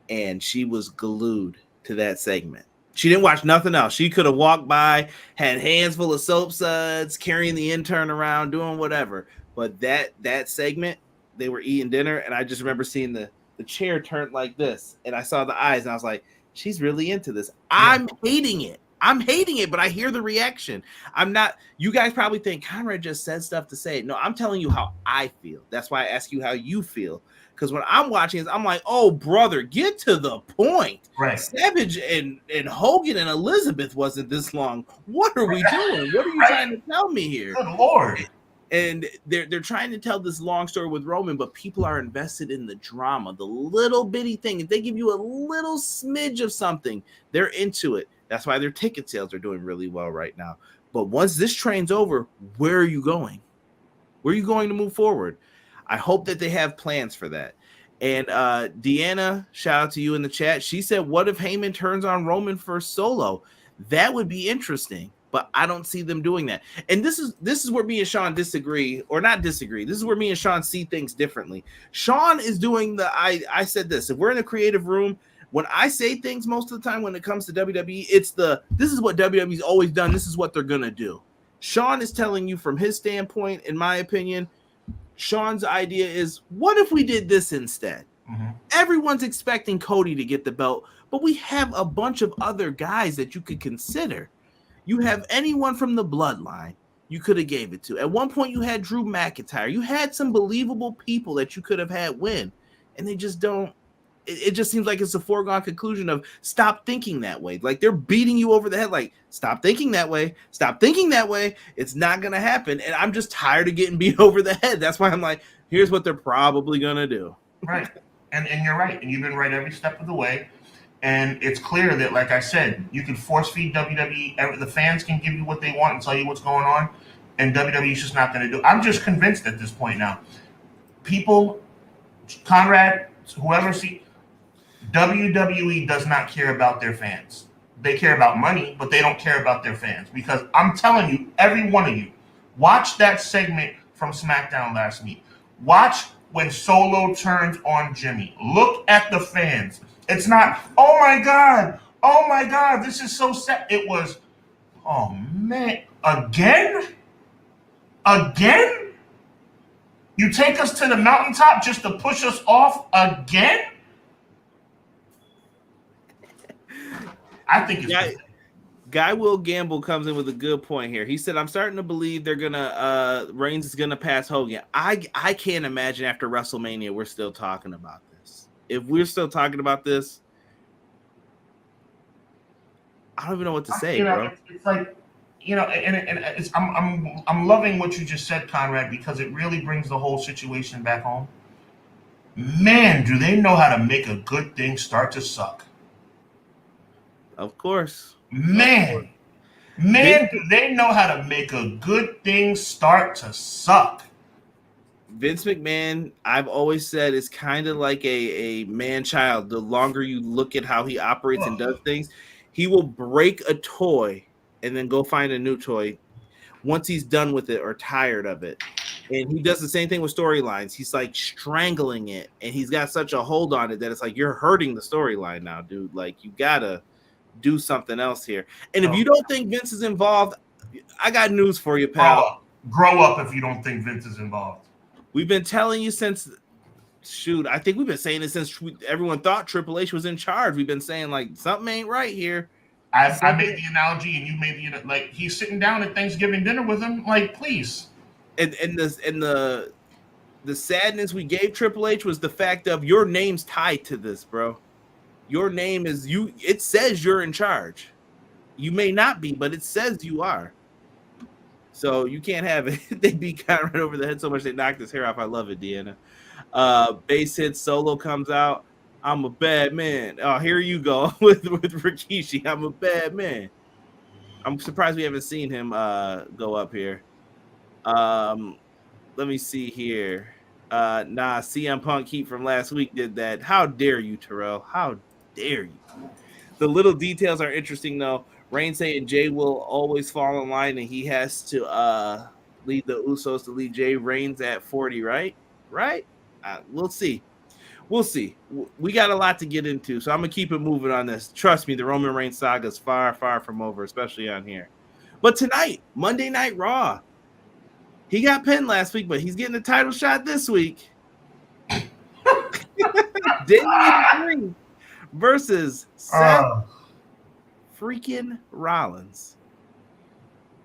S1: And she was glued to that segment. She didn't watch nothing else. She could have walked by, had hands full of soap suds, carrying the intern around, doing whatever. But that segment, they were eating dinner, and I just remember seeing the chair turned like this, and I saw the eyes, and I was like, she's really into this. I'm hating it. I'm hating it, but I hear the reaction. I'm not. You guys probably think Conrad just said stuff to say it. No, I'm telling you how I feel. That's why I ask you how you feel. Because when I'm watching this, I'm like, oh, brother, get to the point.
S2: Right.
S1: Savage and Hogan and Elizabeth wasn't this long. What are we doing? What are you trying to tell me here?
S2: Good Lord.
S1: And they're trying to tell this long story with Roman, but people are invested in the drama, the little bitty thing. If they give you a little smidge of something, they're into it. That's why their ticket sales are doing really well right now. But once this train's over, where are you going? Where are you going to move forward? I hope that they have plans for that. And Deanna, shout out to you in the chat. She said, what if Heyman turns on Roman for Solo? That would be interesting, but I don't see them doing that. And this is where me and Sean disagree, or not disagree. This is where me and Sean see things differently. Sean is doing I said this. If we're in a creative room, when I say things most of the time when it comes to WWE, this is what WWE's always done. This is what they're going to do. Sean is telling you from his standpoint, in my opinion, Sean's idea is, what if we did this instead? Mm-hmm. Everyone's expecting Cody to get the belt, but we have a bunch of other guys that you could consider. You have anyone from the Bloodline you could have gave it to. At one point, you had Drew McIntyre. You had some believable people that you could have had win, and they just don't. It just seems like it's a foregone conclusion of stop thinking that way. Like they're beating you over the head. Like, stop thinking that way. Stop thinking that way. It's not going to happen. And I'm just tired of getting beat over the head. That's why I'm like, here's what they're probably going to do.
S2: Right. And you're right. And you've been right every step of the way. And it's clear that, like I said, you can force feed WWE. The fans can give you what they want and tell you what's going on. And WWE's just not going to do it. I'm just convinced at this point now. People, Conrad, whoever WWE does not care about their fans. They care about money, but they don't care about their fans. Because I'm telling you, every one of you, watch that segment from SmackDown last week. Watch when Solo turns on Jimmy. Look at the fans. It's not, oh my God, this is so sad. It was, oh man, again? You take us to the mountaintop just to push us off again? I think it's
S1: Guy Will Gamble comes in with a good point here. He said, I'm starting to believe they're gonna Reigns is gonna pass Hogan. I can't imagine after WrestleMania we're still talking about this. If we're still talking about this, I don't even know what to say, bro.
S2: It's like, and it's, I'm loving what you just said, Conrad, because it really brings the whole situation back home. Man, do they know how to make a good thing start to suck?
S1: Of course.
S2: Man, do they know how to make a good thing start to suck?
S1: Vince McMahon, I've always said, is kind of like a man-child. The longer you look at how he operates and does things, he will break a toy and then go find a new toy once he's done with it or tired of it. And he does the same thing with storylines. He's like strangling it, and he's got such a hold on it that it's like, you're hurting the storyline now, dude. Like, you gotta do something else here. And if you don't think Vince is involved, I got news for you, pal.
S2: Grow up if you don't think Vince is involved.
S1: We've been telling you since, I think we've been saying it since everyone thought Triple H was in charge. We've been saying, like, something ain't right here.
S2: I made the analogy, and you made the, like, he's sitting down at Thanksgiving dinner with him. Like, please.
S1: And the sadness we gave Triple H was the fact of your name's tied to this, bro. Your name is you. It says you're in charge. You may not be, but it says you are. So you can't have it. They beat Conrad over the head so much they knocked his hair off. I love it, Deanna. Base hit Solo comes out. I'm a bad man. Oh, here you go with Rikishi. I'm a bad man. I'm surprised we haven't seen him go up here. Let me see here. CM Punk heat from last week did that. How dare you, Terrell? How dare you? The little details are interesting, though. Reigns saying Jay will always fall in line, and he has to lead the Usos to lead Jay Reigns at 40, right? Right? We'll see. We'll see. We got a lot to get into, so I'm going to keep it moving on this. Trust me, the Roman Reigns saga is far, far from over, especially on here. But tonight, Monday Night Raw, he got pinned last week, but he's getting a title shot this week. Damian Priest versus Seth freaking Rollins.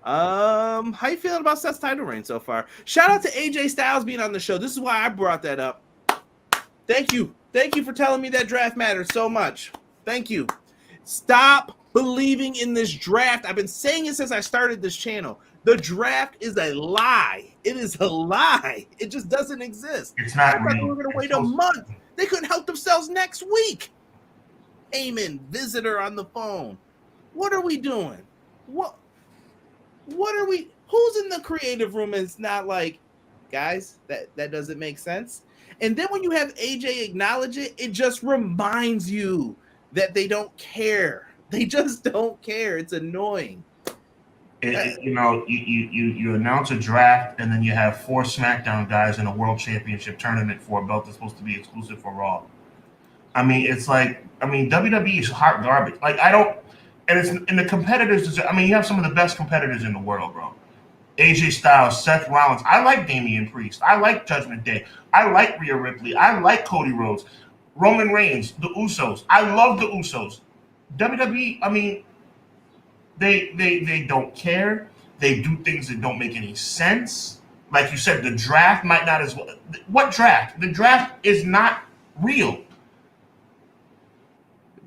S1: How you feeling about Seth's title reign so far? Shout out to AJ Styles being on the show. This is why I brought that up. Thank you. Thank you for telling me that draft matters so much. Thank you. Stop believing in this draft. I've been saying it since I started this channel. The draft is a lie. It is a lie. It just doesn't exist.
S2: It's not real.
S1: They were going to wait a month. They couldn't help themselves next week. Heyman, visitor on the phone. What are we doing? What are we? Who's in the creative room? And it's not like, guys, that doesn't make sense. And then when you have AJ acknowledge it, it just reminds you that they don't care. They just don't care. It's annoying.
S2: You announce a draft, and then you have 4 SmackDown guys in a World Championship tournament for a belt that's supposed to be exclusive for Raw. It's like, WWE is hot garbage. Like, and the competitors, you have some of the best competitors in the world, bro. AJ Styles, Seth Rollins. I like Damian Priest. I like Judgment Day. I like Rhea Ripley. I like Cody Rhodes. Roman Reigns, the Usos. I love the Usos. WWE, they don't care. They do things that don't make any sense. Like you said, the draft might not as well. What draft? The draft is not real.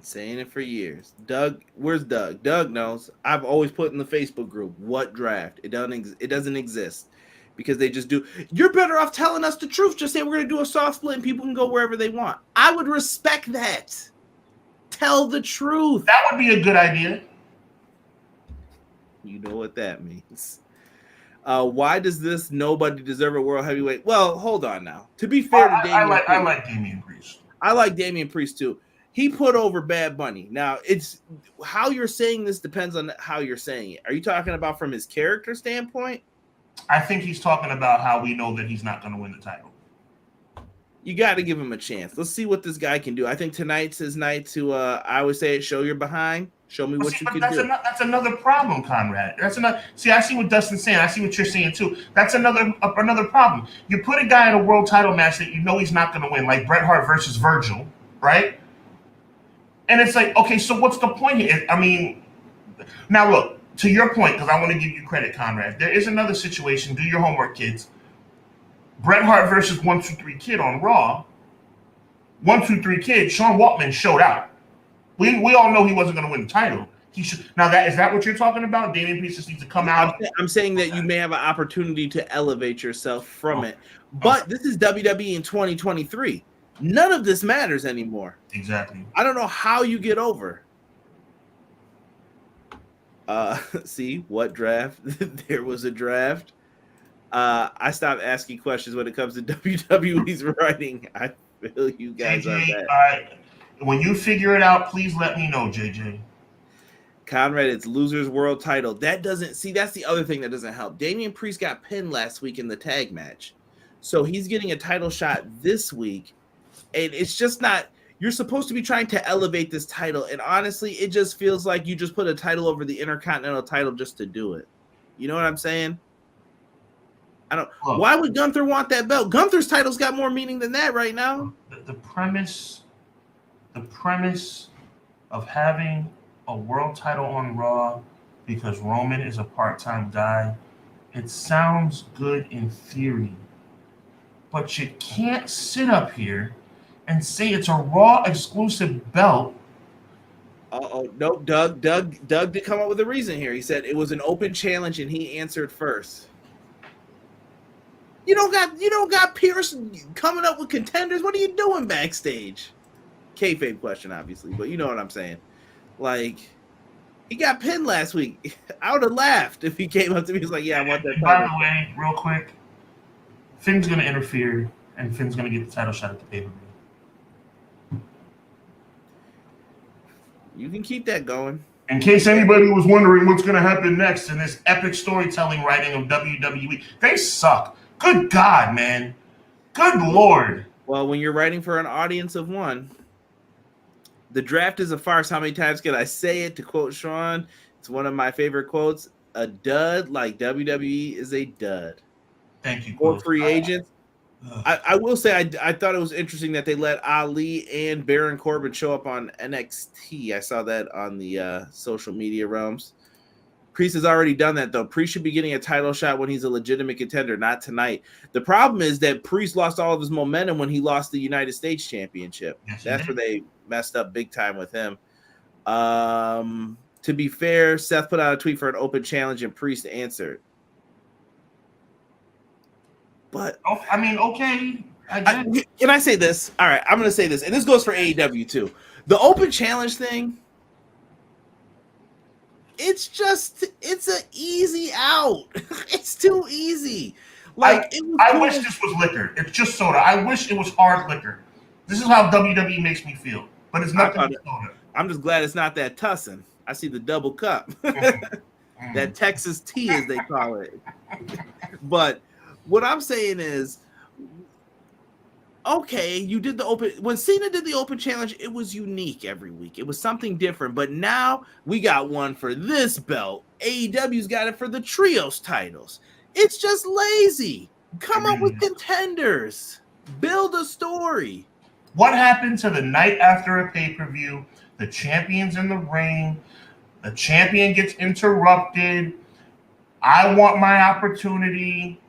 S1: Saying it for years. Doug, where's Doug? Doug knows. I've always put in the Facebook group, what draft? It doesn't exist because they just do. You're better off telling us the truth. Just say we're going to do a soft split and people can go wherever they want. I would respect that. Tell the truth.
S2: That would be a good idea.
S1: You know what that means. Why does this nobody deserve a world heavyweight? Well, hold on now. To be fair to Damian Priest,
S2: I like Damian Priest.
S1: I like Damian Priest too. He put over Bad Bunny. Now, it's how you're saying this depends on how you're saying it. Are you talking about from his character standpoint?
S2: I think he's talking about how we know that he's not going to win the title.
S1: You got to give him a chance. Let's see what this guy can do. I think tonight's his night to, I always say, show your behind. Show me what you can do.
S2: That's another problem, Conrad. That's another. See, I see what Dustin's saying. I see what you're saying too. That's another problem. You put a guy in a world title match that you know he's not going to win, like Bret Hart versus Virgil, right? And it's like, okay, so what's the point here? Now look, to your point, because I want to give you credit, Conrad. There is another situation. Do your homework, kids. Bret Hart versus 1-2-3 Kid on Raw. 1-2-3 Kid, Sean Waltman showed out. We all know he wasn't going to win the title. He should. Now is that what you're talking about? Damian Priest just needs to come out.
S1: I'm saying that you may have an opportunity to elevate yourself from it, but this is WWE in 2023. None of this matters anymore.
S2: Exactly.
S1: I don't know how you get over. See what draft? There was a draft. I stopped asking questions when it comes to WWE's writing. I feel you guys on that.
S2: All right. When you figure it out, please let me know, JJ.
S1: Conrad, it's Losers World title. That doesn't see. That's the other thing that doesn't help. Damian Priest got pinned last week in the tag match, so he's getting a title shot this week, and it's just not. You're supposed to be trying to elevate this title, and honestly, it just feels like you just put a title over the Intercontinental title just to do it. You know what I'm saying? I don't. Look, why would Gunther want that belt? Gunther's title's got more meaning than that right now.
S2: The premise of having a world title on Raw because Roman is a part-time guy, it sounds good in theory, but you can't sit up here and say it's a Raw exclusive belt.
S1: Nope. Doug did come up with a reason here. He said it was an open challenge and he answered first. You don't got Pierce coming up with contenders. What are you doing backstage? Kayfabe question, obviously, but you know what I'm saying. Like, he got pinned last week. I would have laughed if he came up to me and was like, "Yeah, I want that."
S2: By the way, real quick, Finn's gonna interfere, and Finn's gonna get the title shot at the pay-per-view.
S1: You can keep that going.
S2: In case anybody was wondering what's gonna happen next in this epic storytelling writing of WWE, they suck. Good God, man. Good Lord.
S1: Well, when you're writing for an audience of one, the draft is a farce. How many times can I say it? To quote Sean, it's one of my favorite quotes. A dud like WWE is a dud.
S2: Thank you.
S1: For free agents. I will say I thought it was interesting that they let Ali and Baron Corbin show up on NXT. I saw that on the social media realms. Priest has already done that, though. Priest should be getting a title shot when he's a legitimate contender, not tonight. The problem is that Priest lost all of his momentum when he lost the United States Championship. Yes, that's where they messed up big time with him. To be fair, Seth put out a tweet for an open challenge and Priest answered. But
S2: I mean, okay.
S1: Can I say this? All right, I'm going to say this, and this goes for AEW too. The open challenge thing, it's an easy out. It's too easy. Like
S2: I wish this was liquor. It's just soda. I wish it was hard liquor. This is how WWE makes me feel, but it's nothing but soda.
S1: I'm just glad it's not that Tussin. I see the double cup, that Texas tea as they call it. But what I'm saying is, okay, you did the open. When Cena did the open challenge, it was unique every week. It was something different. But now we got one for this belt. AEW's got it for the trios titles. It's just lazy. Come up with contenders. Build a story.
S2: What happened to the night after a pay-per-view? The champion's in the ring. The champion gets interrupted. I want my opportunity.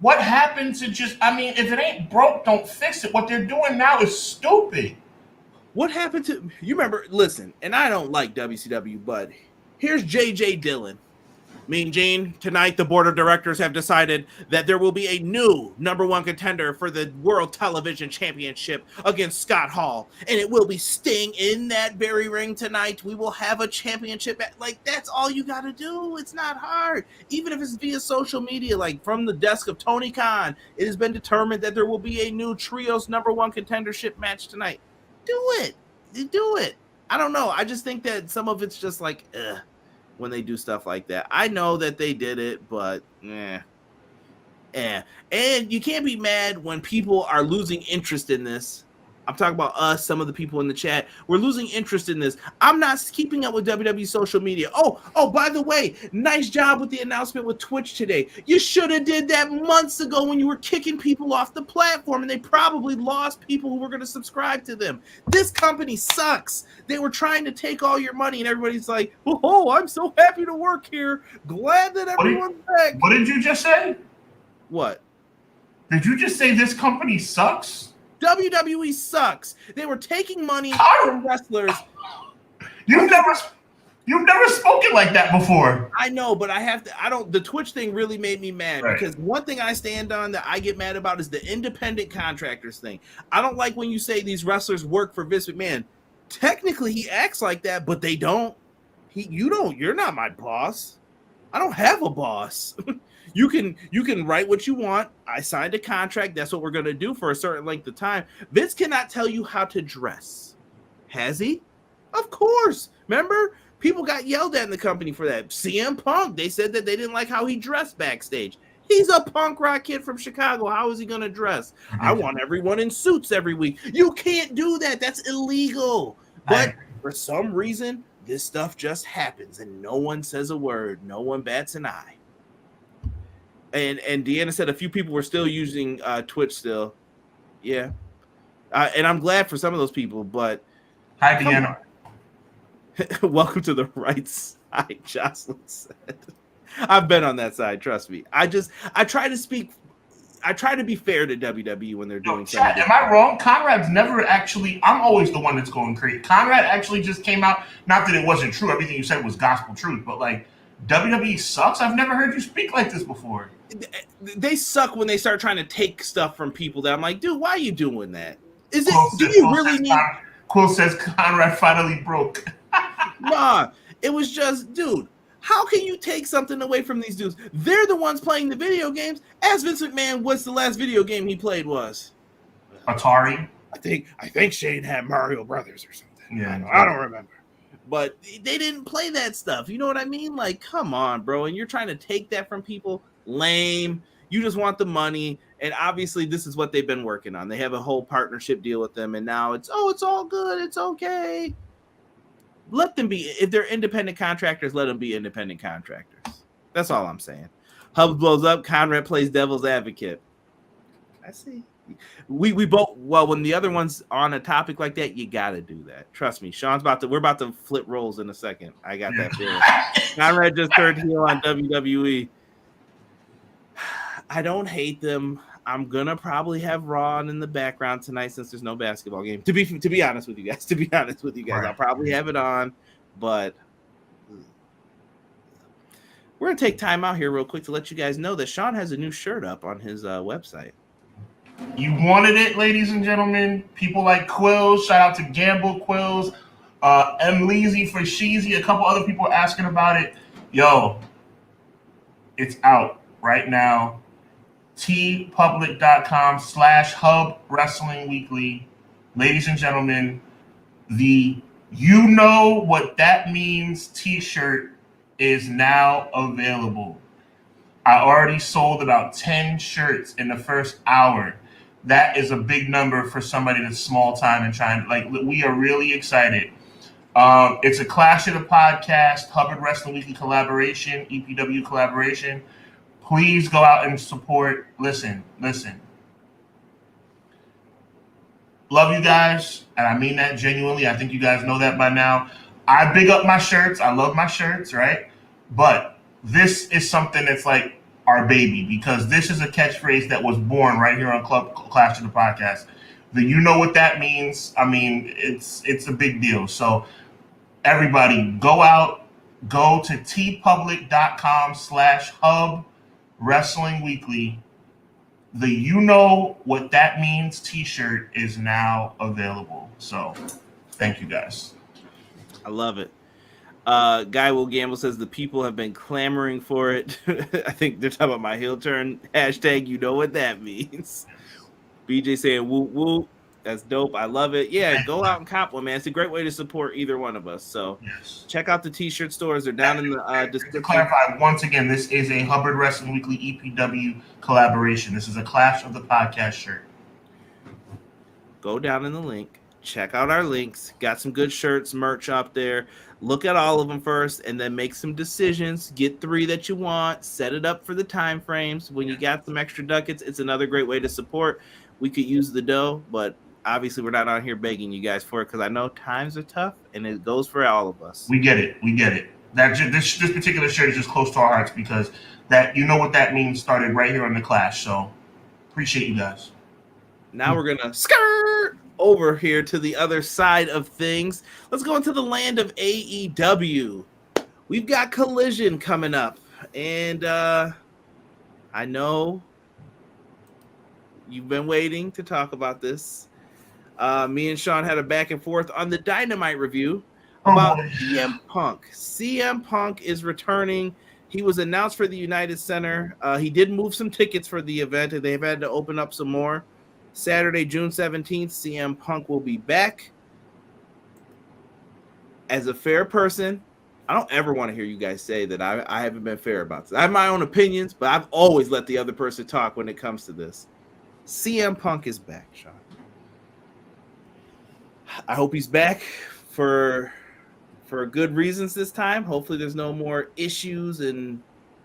S2: What happened to just, I mean, if it ain't broke, don't fix it. What they're doing now is stupid.
S1: What happened to, you remember, listen, and I don't like WCW, but here's JJ Dillon. Mean Gene, tonight the board of directors have decided that there will be a new number one contender for the World Television Championship against Scott Hall, and it will be Sting in that very ring tonight. We will have a championship. Like, that's all you got to do. It's not hard. Even if it's via social media, like from the desk of Tony Khan, it has been determined that there will be a new trios number one contendership match tonight. Do it. Do it. I don't know. I just think that some of it's just like, when they do stuff like that. I know that they did it, but And you can't be mad when people are losing interest in this. I'm talking about us, some of the people in the chat. We're losing interest in this. I'm not keeping up with WWE social media. Oh, by the way, nice job with the announcement with Twitch today. You should have did that months ago when you were kicking people off the platform, and they probably lost people who were going to subscribe to them. This company sucks. They were trying to take all your money, and everybody's like, oh, I'm so happy to work here. Glad that everyone's back.
S2: What did you just say?
S1: What?
S2: Did you just say this company sucks?
S1: WWE sucks. They were taking money from wrestlers.
S2: You've never spoken like that before.
S1: I know, but the Twitch thing really made me mad, right? Because one thing I stand on that I get mad about is the independent contractors thing. I don't like when you say these wrestlers work for Vince McMahon. Technically, he acts like that, but they don't. You're not my boss. I don't have a boss. You can write what you want. I signed a contract. That's what we're going to do for a certain length of time. Vince cannot tell you how to dress. Has he? Of course. Remember? People got yelled at in the company for that. CM Punk, they said that they didn't like how he dressed backstage. He's a punk rock kid from Chicago. How is he going to dress? I want everyone in suits every week. You can't do that. That's illegal. But for some reason, this stuff just happens and no one says a word. No one bats an eye. And Deanna said a few people were still using Twitch still. Yeah. And I'm glad for some of those people, but
S2: hi, Deanna.
S1: Welcome to the right side, Jocelyn said. I've been on that side, trust me. I try to be fair to WWE when they're doing something.
S2: Am I wrong? Conrad's never actually, I'm always the one that's going crazy. Conrad actually just came out, not that it wasn't true, everything you said was gospel truth, but like, WWE sucks? I've never heard you speak like this before.
S1: They suck when they start trying to take stuff from people that I'm like, dude, why are you doing that? Is it, do you really need...
S2: Quill says Conrad finally broke.
S1: Nah, it was just, dude, how can you take something away from these dudes? They're the ones playing the video games. Ask Vince McMahon what's the last video game he played was.
S2: Atari?
S1: I think Shane had Mario Brothers or something.
S2: Yeah,
S1: I don't remember. But they didn't play that stuff. You know what I mean? Like, come on, bro. And you're trying to take that from people? Lame. You just want the money. And obviously, this is what they've been working on. They have a whole partnership deal with them. And now it's all good. It's okay. Let them be. If they're independent contractors, let them be independent contractors. That's all I'm saying. Hubbard blows up. Conrad plays devil's advocate. I see. We both, well, when the other one's on a topic like that, you got to do that. Trust me. We're about to flip roles in a second. I got that feeling. Conrad just turned heel on WWE. I don't hate them. I'm gonna probably have Raw in the background tonight since there's no basketball game. To be honest with you guys,
S2: Right.
S1: I'll probably have it on, but we're gonna take time out here real quick to let you guys know that Sean has a new shirt up on his website.
S2: You wanted it, ladies and gentlemen. People like Quills, shout out to Gamble Quills, M. Leezy for Sheezy, a couple other people asking about it. Yo, it's out right now. tpublic.com/Hub Wrestling Weekly. Ladies and gentlemen, the You Know What That Means t-shirt is now available. I already sold about 10 shirts in the first hour. That is a big number for somebody that's small time and trying, like, we are really excited. It's a Clash of the Podcast, Hubbard Wrestling Weekly collaboration, EPW collaboration. Please go out and support. Listen. Love you guys, and I mean that genuinely. I think you guys know that by now. I big up my shirts. I love my shirts, right? But this is something that's like our baby, because this is a catchphrase that was born right here on Clash of the Podcast. You know what that means. I mean, it's a big deal. So everybody go to tpublic.com/Hub Wrestling Weekly. The You Know What That Means t-shirt is now available. So thank you guys.
S1: I love it. Guy Will Gamble says the people have been clamoring for it. I think they're talking about my heel turn. Hashtag you know what that means. BJ saying woo woo. That's dope. I love it. Yeah, go out and cop one, man. It's a great way to support either one of us. So check out the t-shirt stores. They're down in the description.
S2: To clarify, once again, this is a Hubbard Wrestling Weekly EPW collaboration. This is a Clash of the Podcast shirt.
S1: Go down in the link. Check out our links. Got some good shirts, merch up there. Look at all of them first and then make some decisions. Get 3 that you want. Set it up for the time frames. When you got some extra ducats, it's another great way to support. We could use the dough, but obviously we're not on here begging you guys for it because I know times are tough and it goes for all of us.
S2: We get it. This particular shirt is just close to our hearts because that, you know what that means, started right here on the Clash. So appreciate you guys.
S1: Now we're gonna skirt over here to the other side of things. Let's go into the land of AEW. We've got Collision coming up, and I know you've been waiting to talk about this. Me and Sean had a back and forth on the Dynamite review about CM Punk. CM Punk is returning. He was announced for the United Center. He did move some tickets for the event, and they've had to open up some more. Saturday, June 17th, CM Punk will be back. As a fair person, I don't ever want to hear you guys say that I haven't been fair about this. I have my own opinions, but I've always let the other person talk when it comes to this. CM Punk is back, Sean. I hope he's back for good reasons this time. Hopefully there's no more issues and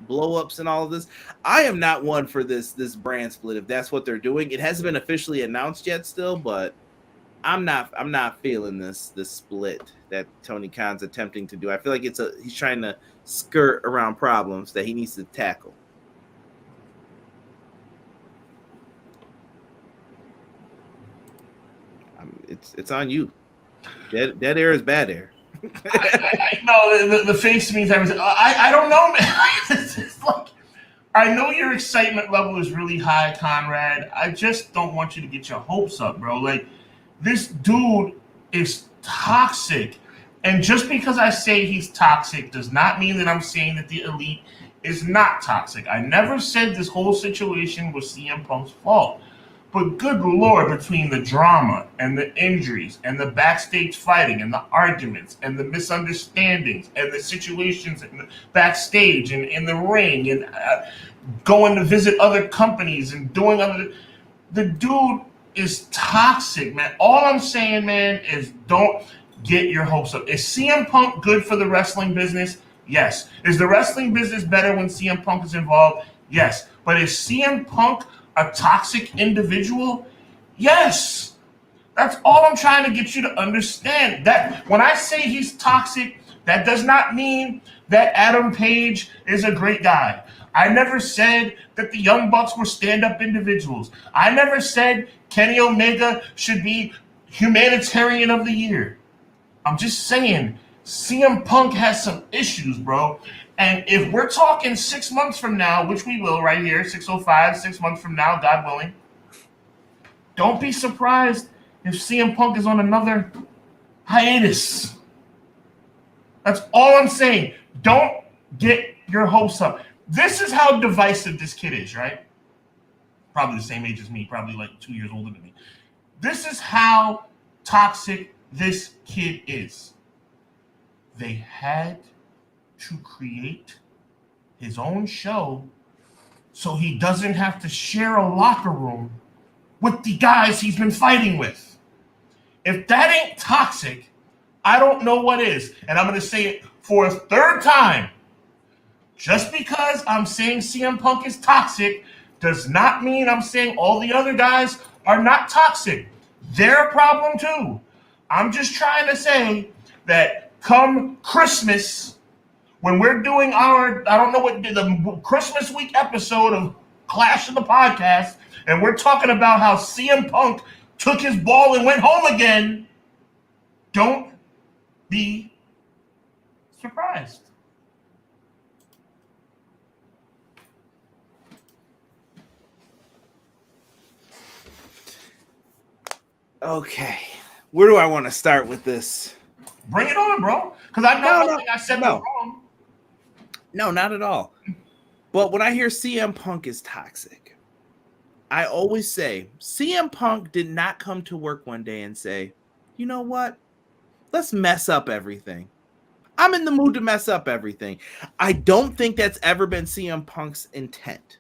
S1: blow-ups and all of this. I am not one for this brand split if that's what they're doing. It hasn't been officially announced yet still, but I'm not feeling this split that Tony Khan's attempting to do. I feel like he's trying to skirt around problems that he needs to tackle. It's on you. Dead air is bad air.
S2: No, the face means everything. I don't know, man. It's like, I know your excitement level is really high, Conrad. I just don't want you to get your hopes up, bro. Like, this dude is toxic. And just because I say he's toxic does not mean that I'm saying that the Elite is not toxic. I never said this whole situation was CM Punk's fault. But good Lord, between the drama and the injuries and the backstage fighting and the arguments and the misunderstandings and the situations in the backstage and in the ring and going to visit other companies and doing other... The dude is toxic, man. All I'm saying, man, is don't get your hopes up. Is CM Punk good for the wrestling business? Yes. Is the wrestling business better when CM Punk is involved? Yes. But is CM Punk a toxic individual? Yes. That's all I'm trying to get you to understand. That when I say he's toxic, that does not mean that Adam Page is a great guy. I never said that the Young Bucks were stand-up individuals. I never said Kenny Omega should be Humanitarian of the Year. I'm just saying CM Punk has some issues, bro. And if we're talking 6 months from now, which we will right here, 6:05, 6 months from now, God willing, don't be surprised if CM Punk is on another hiatus. That's all I'm saying. Don't get your hopes up. This is how divisive this kid is, right? Probably the same age as me, probably like 2 years older than me. This is how toxic this kid is. They had to create his own show so he doesn't have to share a locker room with the guys he's been fighting with. If that ain't toxic, I don't know what is. And I'm going to say it for a third time. Just because I'm saying CM Punk is toxic does not mean I'm saying all the other guys are not toxic. They're a problem too. I'm just trying to say that come Christmas, when we're doing our, I don't know what, the Christmas week episode of Clash of the Podcast, and we're talking about how CM Punk took his ball and went home again, don't be surprised.
S1: Okay. Where do I want to start with this?
S2: Bring it on, bro. Because I know nothing I said was wrong.
S1: No, not at all. But when I hear CM Punk is toxic, I always say CM Punk did not come to work one day and say, you know what? Let's mess up everything. I'm in the mood to mess up everything. I don't think that's ever been CM Punk's intent.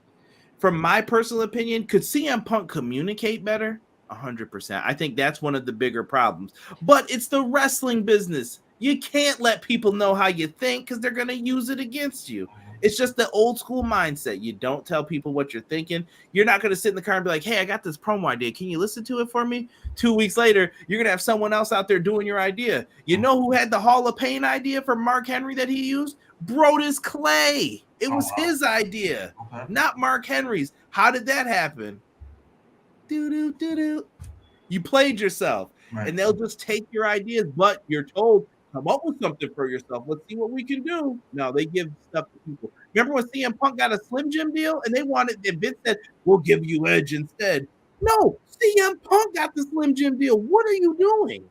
S1: From my personal opinion, could CM Punk communicate better? 100%. I think that's one of the bigger problems. But it's the wrestling business. You can't let people know how you think because they're going to use it against you. It's just the old school mindset. You don't tell people what you're thinking. You're not going to sit in the car and be like, hey, I got this promo idea. Can you listen to it for me? 2 weeks later, you're going to have someone else out there doing your idea. You know who had the Hall of Pain idea for Mark Henry that he used? Brodus Clay. It was his idea, not Mark Henry's. How did that happen? You played yourself, right. And they'll just take your ideas, but you're told, come up with something for yourself. Let's see what we can do. No, they give stuff to people. Remember when CM Punk got a Slim Jim deal and Vince said, we'll give you Edge instead. No, CM Punk got the Slim Jim deal. What are you doing?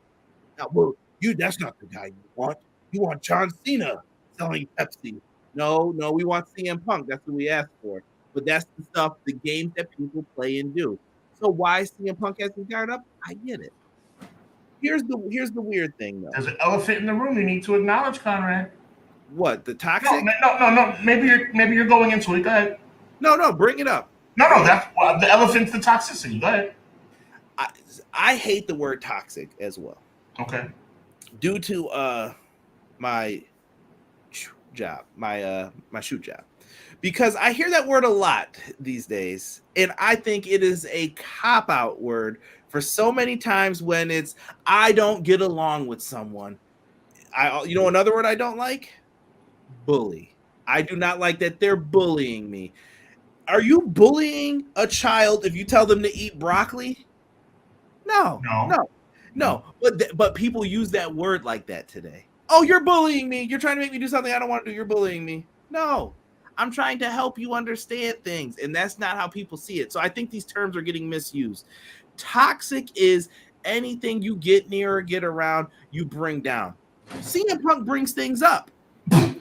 S1: Now, well, that's not the guy you want. You want John Cena selling Pepsi. No, we want CM Punk. That's what we asked for. But that's the stuff, the games that people play and do. So why CM Punk hasn't guard up? I get it. Here's the weird thing though.
S2: There's an elephant in the room you need to acknowledge, Conrad.
S1: What, the toxic?
S2: No. Maybe you're going into it. Go ahead.
S1: No, bring it up.
S2: No, that's the elephant's the toxicity. Go ahead.
S1: I hate the word toxic as well.
S2: Okay.
S1: Due to my job, my shoot job. Because I hear that word a lot these days, and I think it is a cop-out word for so many times when it's I don't get along with someone. Another word I don't like? Bully. I do not like that they're bullying me. Are you bullying a child if you tell them to eat broccoli? No. But people use that word like that today. Oh, you're bullying me. You're trying to make me do something I don't want to do. You're bullying me. No, I'm trying to help you understand things, and that's not how people see it. So I think these terms are getting misused. Toxic is anything you get near or get around, you bring down. CM Punk brings things up. No.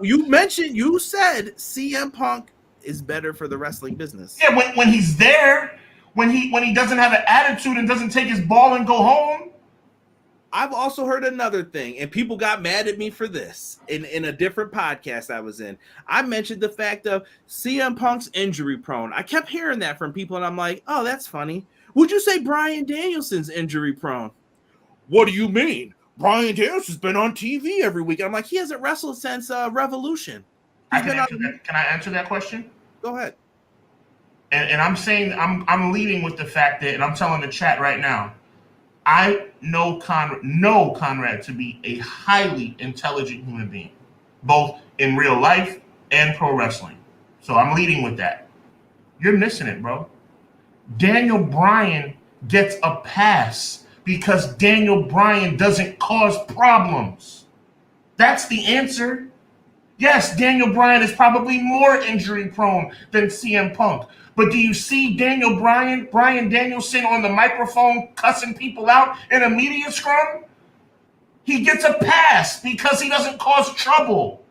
S1: You said CM Punk is better for the wrestling business.
S2: Yeah, when he's there, when he doesn't have an attitude and doesn't take his ball and go home.
S1: I've also heard another thing, and people got mad at me for this in a different podcast I was in. I mentioned the fact of CM Punk's injury prone. I kept hearing that from people, and I'm like, oh, that's funny. Would you say Bryan Danielson's injury prone? What do you mean? Bryan Danielson's been on TV every week. I'm like, he hasn't wrestled since Revolution.
S2: Can I answer that question?
S1: Go ahead.
S2: And I'm saying I'm leading with the fact that, and I'm telling the chat right now, I know Conrad to be a highly intelligent human being, both in real life and pro wrestling. So I'm leading with that. You're missing it, bro. Daniel Bryan gets a pass because Daniel Bryan doesn't cause problems. That's the answer. Yes, Daniel Bryan is probably more injury prone than CM Punk. But do you see Bryan Danielson on the microphone cussing people out in a media scrum? He gets a pass because he doesn't cause trouble.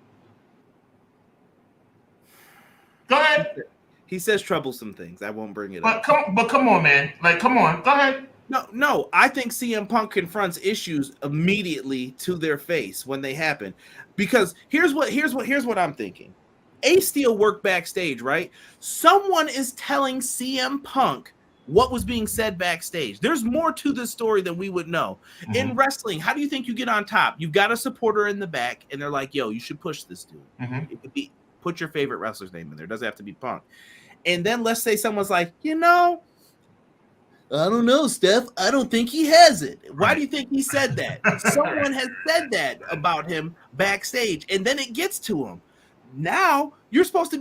S2: Go ahead.
S1: He says troublesome things. I won't bring it up.
S2: But come on, man. Come on. Go ahead.
S1: No. I think CM Punk confronts issues immediately to their face when they happen. Because here's what I'm thinking. Ace Steel worked backstage, right? Someone is telling CM Punk what was being said backstage. There's more to this story than we would know. Mm-hmm. In wrestling, how do you think you get on top? You've got a supporter in the back, and they're like, yo, you should push this dude. Mm-hmm. It could be, put your favorite wrestler's name in there. It doesn't have to be Punk. And then let's say someone's like, I don't know, Steph. I don't think he has it. Why do you think he said that? Someone has said that about him backstage, and then it gets to him. Now are you supposed to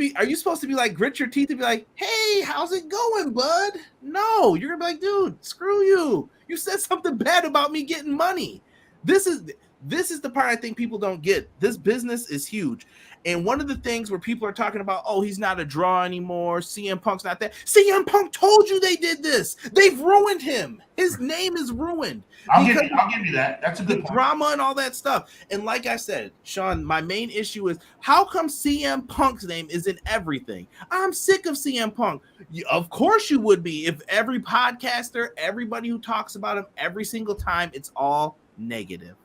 S1: be like grit your teeth and be like, hey, how's it going, bud? No, you're gonna be like, dude, screw you. You said something bad about me getting money. This is the part I think people don't get. This business is huge. And one of the things where people are talking about, oh, he's not a draw anymore. CM Punk's not that. CM Punk told you they did this. They've ruined him. His name is ruined.
S2: I'll give you that. That's a good point.
S1: Drama and all that stuff. And like I said, Sean, my main issue is how come CM Punk's name is in everything? I'm sick of CM Punk. Of course you would be if every podcaster, everybody who talks about him every single time, it's all negative.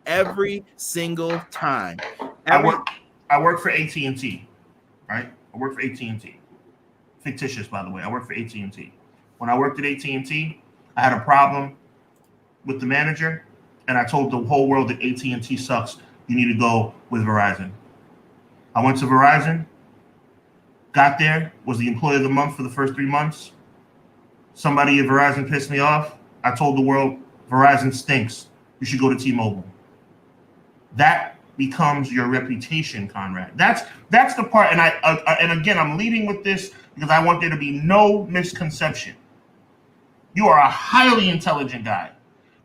S1: Every single time.
S2: I work for AT&T, right? I work for AT&T. Fictitious, by the way. I work for AT&T. When I worked at AT&T, I had a problem with the manager, and I told the whole world that AT&T sucks. You need to go with Verizon. I went to Verizon, got there, was the employee of the month for the first 3 months. Somebody at Verizon pissed me off. I told the world, Verizon stinks. You should go to T-Mobile. That becomes your reputation, Conrad. That's the part, and again, I'm leading with this because I want there to be no misconception. You are a highly intelligent guy,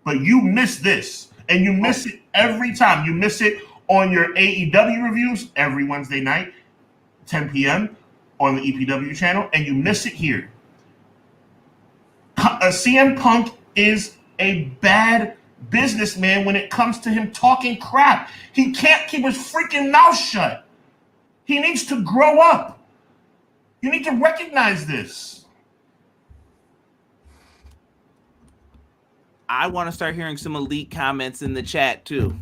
S2: but you miss this, and you miss it every time. You miss it on your AEW reviews every Wednesday night, 10 p.m. on the EPW channel, and you miss it here. CM Punk is a bad businessman when it comes to him talking crap. He can't keep his freaking mouth shut. He needs to grow up. You need to recognize this.
S1: I want to start hearing some elite comments in the chat too.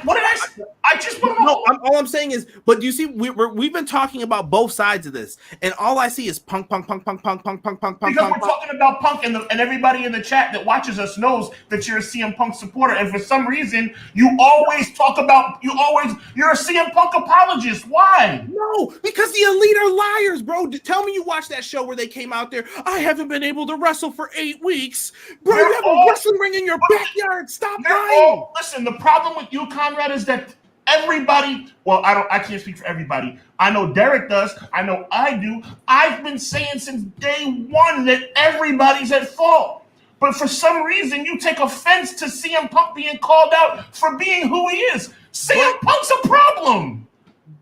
S2: What did I say? I just want to know.
S1: All I'm saying is, but you see, we've been talking about both sides of this, and all I see is Punk.
S2: Because we're talking about Punk, and everybody in the chat that watches us knows that you're a CM Punk supporter, and for some reason, you're a CM Punk apologist. Why?
S1: No, because the elite are liars, bro. Tell me you watched that show where they came out there. I haven't been able to wrestle for 8 weeks, bro. You have a wrestling ring in your backyard. Stop lying.
S2: Listen, the problem with you, Conrad, is that everybody, I can't speak for everybody. I know Derek does. I know I do. I've been saying since day one that everybody's at fault. But for some reason, you take offense to CM Punk being called out for being who he is. CM Punk's a problem.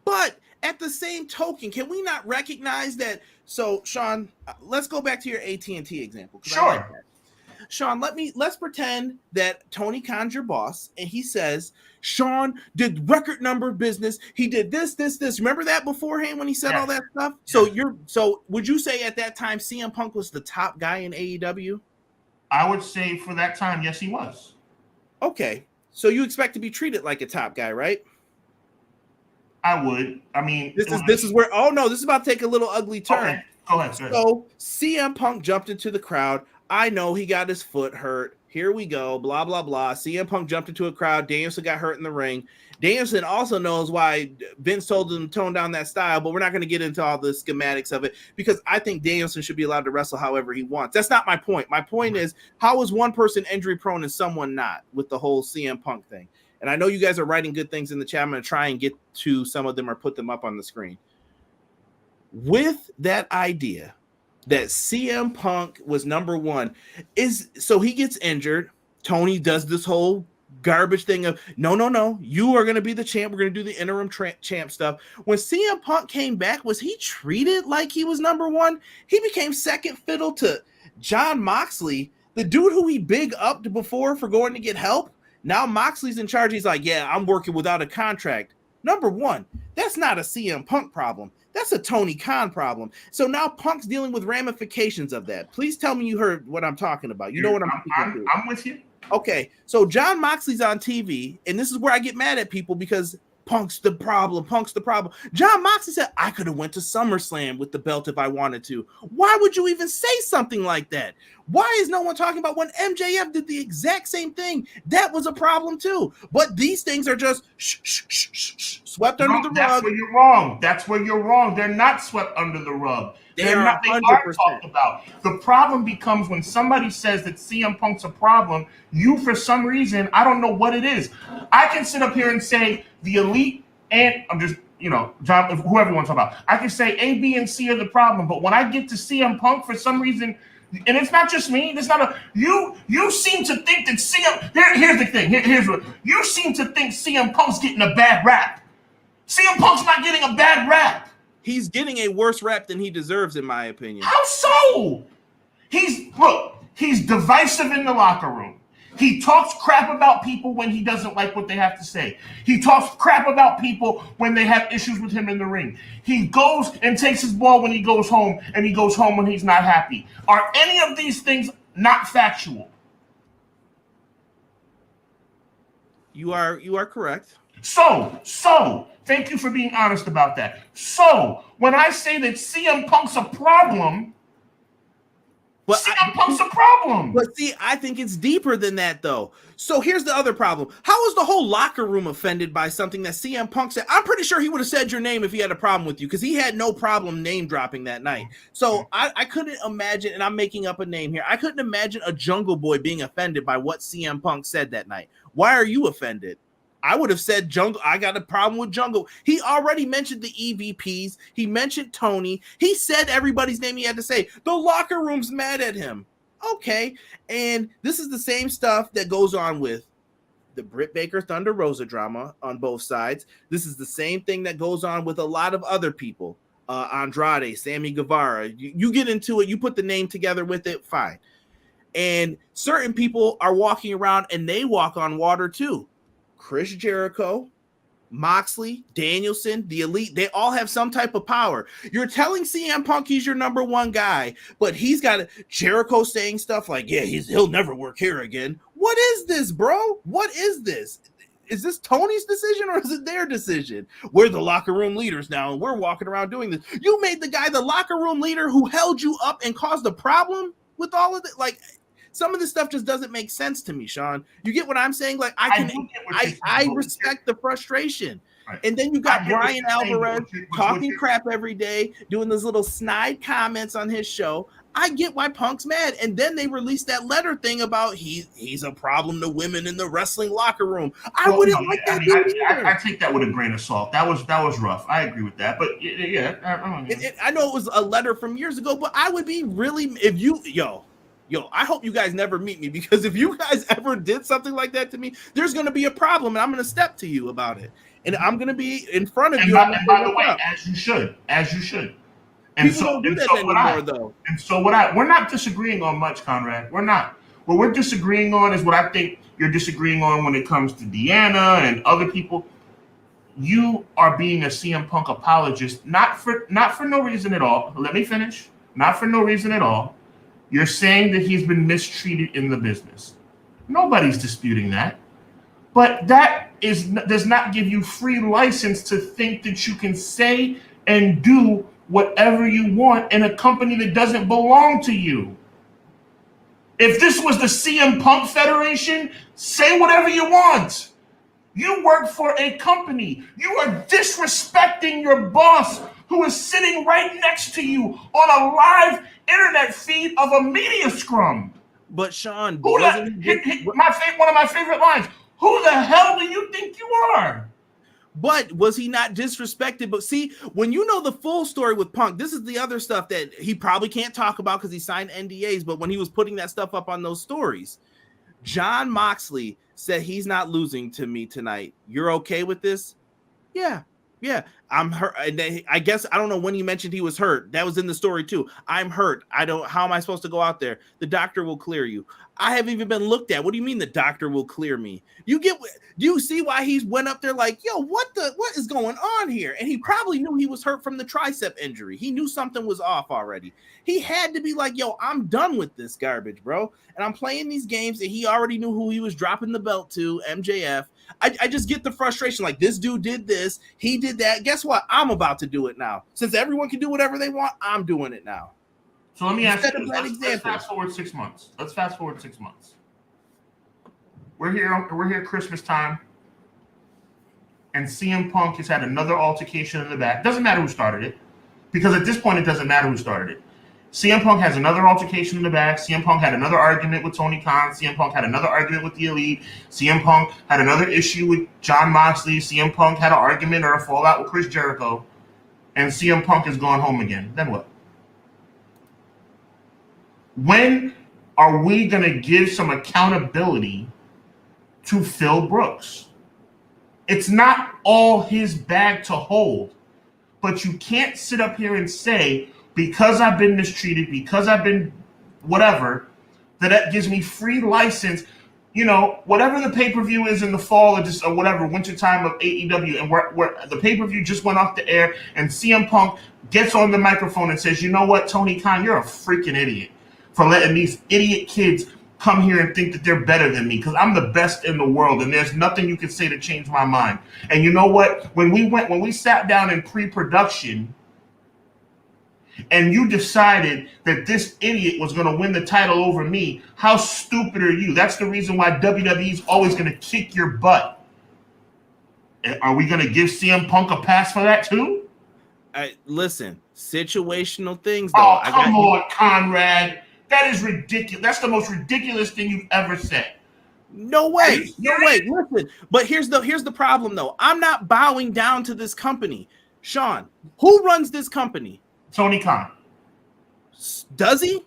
S1: But at the same token, can we not recognize that? So, Sean, let's go back to your AT&T example.
S2: Sure.
S1: Sean, let's pretend that Tony Khan's your boss, and he says, Sean did record number business. He did this. Remember that beforehand when he said all that stuff? Yeah. So would you say at that time CM Punk was the top guy in AEW?
S2: I would say for that time, yes, he was.
S1: Okay. So you expect to be treated like a top guy, right?
S2: I would. I mean,
S1: this is where, this is about to take a little ugly turn.
S2: Okay. Go ahead.
S1: So CM Punk jumped into the crowd. I know he got his foot hurt. Here we go. Blah, blah, blah. CM Punk jumped into a crowd. Danielson got hurt in the ring. Danielson also knows why Vince told him to tone down that style, but we're not going to get into all the schematics of it because I think Danielson should be allowed to wrestle however he wants. That's not my point. My point is, how is one person injury prone and someone not with the whole CM Punk thing? And I know you guys are writing good things in the chat. I'm going to try and get to some of them or put them up on the screen. With that idea that CM Punk was number one, so he gets injured. Tony does this whole garbage thing of no, you are going to be the champ. We're going to do the interim champ stuff. When CM Punk came back, was he treated like he was number one? He became second fiddle to Jon Moxley, the dude who he big upped before for going to get help. Now Moxley's in charge. He's like, yeah, I'm working without a contract. Number one, that's not a CM Punk problem. That's a Tony Khan problem. So now Punk's dealing with ramifications of that. Please tell me you heard what I'm talking about. You know what
S2: I'm with you.
S1: Okay, so Jon Moxley's on TV, and this is where I get mad at people because Punk's the problem. Jon Moxley said, I could have went to SummerSlam with the belt if I wanted to. Why would you even say something like that? Why is no one talking about when MJF did the exact same thing? That was a problem too. But these things are just swept under the rug.
S2: That's where you're wrong. They're not swept under the rug. They are talked about. The problem becomes when somebody says that CM Punk's a problem, you, for some reason, I don't know what it is. I can sit up here and say the elite, and I'm just, John, whoever you want to talk about. I can say A, B, and C are the problem, but when I get to CM Punk, for some reason, and it's not just me. It's not you seem to think that CM. Here's the thing. Here's what you seem to think. CM Punk's getting a bad rap. CM Punk's not getting a bad rap.
S1: He's getting a worse rap than he deserves, in my opinion.
S2: How so? He's divisive in the locker room. He talks crap about people when he doesn't like what they have to say. He talks crap about people when they have issues with him in the ring. He goes and takes his ball when he goes home, and he goes home when he's not happy. Are any of these things not factual?
S1: You are correct.
S2: So, thank you for being honest about that. So, when I say that CM Punk's a problem, CM Punk's a problem.
S1: But see, I think it's deeper than that, though. So here's the other problem. How is the whole locker room offended by something that CM Punk said? I'm pretty sure he would have said your name if he had a problem with you, because he had no problem name dropping that night. So I couldn't imagine, and I'm making up a name here, I couldn't imagine a Jungle Boy being offended by what CM Punk said that night. Why are you offended? I would have said Jungle. I got a problem with Jungle. He already mentioned the EVPs. He mentioned Tony. He said everybody's name he had to say. The locker room's mad at him. Okay. And this is the same stuff that goes on with the Britt Baker Thunder Rosa drama on both sides. This is the same thing that goes on with a lot of other people. Andrade, Sammy Guevara. You get into it. You put the name together with it. Fine. And certain people are walking around and they walk on water too. Chris Jericho, Moxley, Danielson, the Elite, they all have some type of power. You're telling CM Punk he's your number one guy, but he's got Jericho saying stuff like, yeah, he'll never work here again. What is this, bro? What is this? Is this Tony's decision or is it their decision? We're the locker room leaders now, and we're walking around doing this. You made the guy the locker room leader who held you up and caused a problem with all of it. Like, some of this stuff just doesn't make sense to me, Sean. You get what I'm saying? Like, I respect the frustration. Right. And then you got Brian Alvarez talking crap every day, doing those little snide comments on his show. I get why Punk's mad. And then they released that letter thing about he's a problem to women in the wrestling locker room. I wouldn't like that.
S2: I take that with a grain of salt. That was rough. I agree with that. But yeah,
S1: I know it was a letter from years ago, but I would be really, if you, yo, I hope you guys never meet me, because if you guys ever did something like that to me, there's going to be a problem, and I'm going to step to you about it. And I'm going to be in front of you.
S2: By the way, as you should. And
S1: people don't do that anymore, though.
S2: And so we're not disagreeing on much, Conrad. We're not. What we're disagreeing on is what I think you're disagreeing on when it comes to Deanna and other people. You are being a CM Punk apologist, not for no reason at all. Let me finish. Not for no reason at all. You're saying that he's been mistreated in the business. Nobody's disputing that. But that does not give you free license to think that you can say and do whatever you want in a company that doesn't belong to you. If this was the CM Punk Federation, say whatever you want. You work for a company. You are disrespecting your boss, who is sitting right next to you on a live internet feed of a media scrum.
S1: But Sean,
S2: one of my favorite lines, who the hell do you think you are?
S1: But was he not disrespected? But see, when you know the full story with Punk, this is the other stuff that he probably can't talk about because he signed NDAs, but when he was putting that stuff up on those stories, Jon Moxley said he's not losing to me tonight. You're okay with this? Yeah. I'm hurt. I guess I don't know when he mentioned he was hurt. That was in the story too. I'm hurt. How am I supposed to go out there? The doctor will clear you. I haven't even been looked at. What do you mean the doctor will clear me? Do you see why he went up there like, yo, what is going on here? And he probably knew he was hurt from the tricep injury. He knew something was off already. He had to be like, yo, I'm done with this garbage, bro. And I'm playing these games, and he already knew who he was dropping the belt to, MJF. I just get the frustration. Like, this dude did this, he did that. Guess what? I'm about to do it now. Since everyone can do whatever they want, I'm doing it now.
S2: So let me ask you, let's fast forward 6 months. We're here Christmas time, and CM Punk has had another altercation in the back. Doesn't matter who started it, because at this point it doesn't matter who started it. CM Punk has another altercation in the back. CM Punk had another argument with Tony Khan. CM Punk had another argument with the Elite. CM Punk had another issue with Jon Moxley. CM Punk had an argument or a fallout with Chris Jericho. And CM Punk is going home again. Then what? When are we going to give some accountability to Phil Brooks? It's not all his bag to hold. But you can't sit up here and say, because I've been mistreated, because I've been whatever, that gives me free license. You know, whatever the pay-per-view is in the fall or whatever, winter time of AEW, and where the pay-per-view just went off the air, and CM Punk gets on the microphone and says, you know what, Tony Khan, you're a freaking idiot for letting these idiot kids come here and think that they're better than me, because I'm the best in the world, and there's nothing you can say to change my mind. And you know what? When we sat down in pre-production, and you decided that this idiot was going to win the title over me, how stupid are you? That's the reason why WWE is always going to kick your butt. And are we going to give CM Punk a pass for that too?
S1: Listen, situational things, though.
S2: Oh, come on, Conrad. That is ridiculous. That's the most ridiculous thing you've ever said.
S1: No way. Listen, but here's the problem, though. I'm not bowing down to this company. Sean, who runs this company?
S2: Tony Khan.
S1: Does he?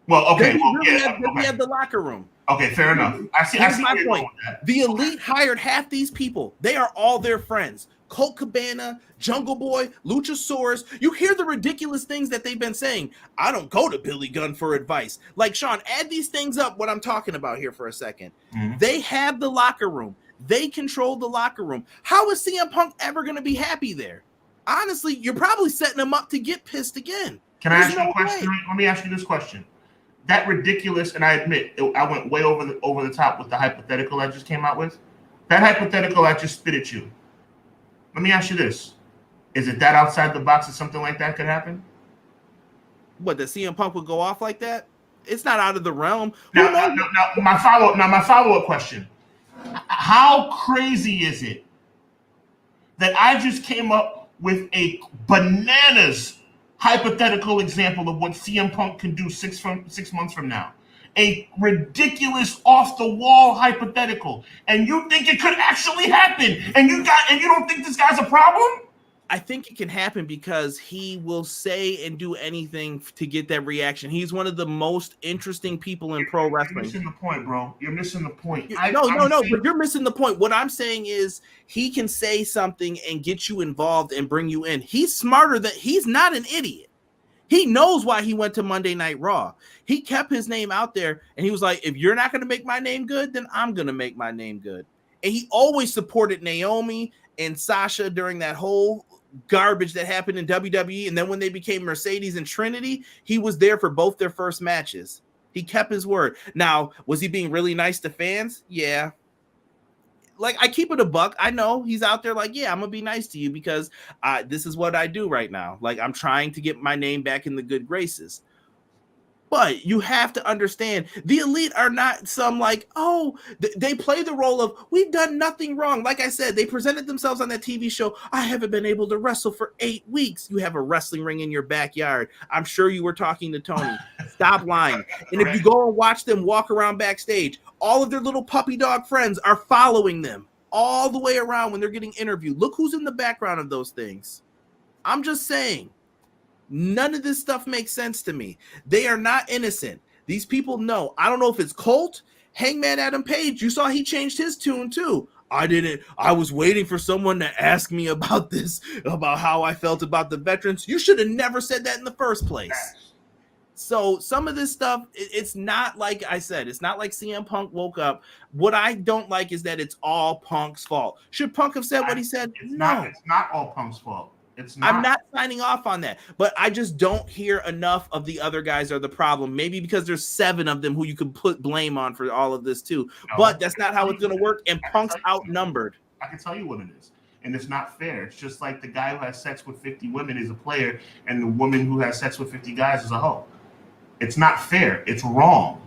S2: Well, okay.
S1: He had the locker room.
S2: Okay, fair enough. I see
S1: my point. The Elite hired half these people. They are all their friends. Colt Cabana, Jungle Boy, Luchasaurus. You hear the ridiculous things that they've been saying. I don't go to Billy Gunn for advice. Like, Sean, add these things up, what I'm talking about here for a second. Mm-hmm. They have the locker room. They control the locker room. How is CM Punk ever going to be happy there? Honestly, you're probably setting him up to get pissed again.
S2: Can I ask you a question? Let me ask you this question. That ridiculous, and I admit, I went way over the top with the hypothetical I just came out with. That hypothetical I just spit at you. Let me ask you this. Is it that outside the box that something like that could happen?
S1: What, that CM Punk would go off like that? It's not out of the realm.
S2: Now, my follow-up question. How crazy is it that I just came up with a bananas hypothetical example of what CM Punk can do 6 months from now? A ridiculous off-the-wall hypothetical. And you think it could actually happen. And you don't think this guy's a problem?
S1: I think it can happen because he will say and do anything to get that reaction. He's one of the most interesting people in pro wrestling.
S2: You're missing the point, bro. You're missing the point.
S1: But you're missing the point. What I'm saying is he can say something and get you involved and bring you in. He's smarter than he's not an idiot. He knows why he went to Monday Night Raw. He kept his name out there and he was like, if you're not going to make my name good, then I'm going to make my name good. And he always supported Naomi and Sasha during that whole garbage that happened in WWE, and then when they became Mercedes and Trinity, he was there for both their first matches. He kept his word. Now, was he being really nice to fans? Yeah. Like, I keep it a buck. I know he's out there like, yeah, I'm gonna be nice to you because this is what I do right now. Like, I'm trying to get my name back in the good graces. But you have to understand, the Elite are not some like, oh, they play the role of, we've done nothing wrong. Like I said, they presented themselves on that TV show. I haven't been able to wrestle for 8 weeks. You have a wrestling ring in your backyard. I'm sure you were talking to Tony. Stop lying. And if you go and watch them walk around backstage, all of their little puppy dog friends are following them all the way around when they're getting interviewed. Look who's in the background of those things. I'm just saying. None of this stuff makes sense to me. They are not innocent. These people know. I don't know if it's Colt, Hangman Adam Page. You saw he changed his tune too. I was waiting for someone to ask me about this, about how I felt about the veterans. You should have never said that in the first place. So some of this stuff, it's not like I said, it's not like CM Punk woke up. What I don't like is that it's all Punk's fault. Should Punk have said what he said? No.
S2: It's not all Punk's fault.
S1: I'm not signing off on that, but I just don't hear enough of the other guys are the problem. Maybe because there's 7 of them who you could put blame on for all of this too. No, but that's not how it's going to work, and Punk's outnumbered.
S2: I can tell you what it is, and it's not fair. It's just like the guy who has sex with 50 women is a player, and the woman who has sex with 50 guys is a hoe. It's not fair. It's wrong.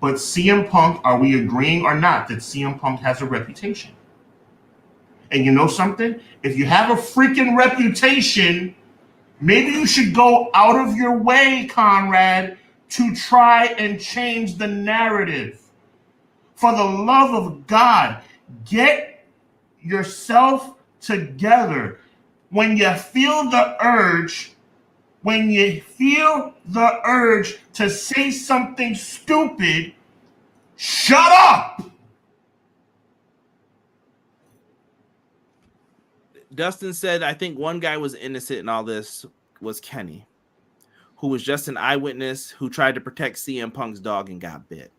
S2: But CM Punk, are we agreeing or not that CM Punk has a reputation? And you know something? If you have a freaking reputation, maybe you should go out of your way, Conrad, to try and change the narrative. For the love of God, get yourself together. When you feel the urge to say something stupid, shut up.
S1: Dustin said, I think one guy was innocent in all this was Kenny, who was just an eyewitness who tried to protect CM Punk's dog and got bit.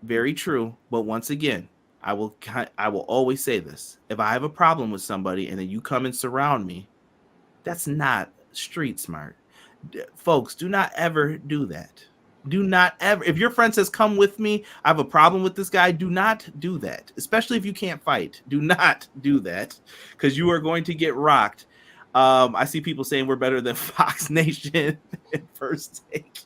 S1: Very true. But once again, I will always say this. If I have a problem with somebody and then you come and surround me, that's not street smart. Folks, do not ever do that. Do not ever. If your friend says, come with me, I have a problem with this guy, do not do that. Especially if you can't fight. Do not do that because you are going to get rocked. I see people saying we're better than Fox Nation in First Take.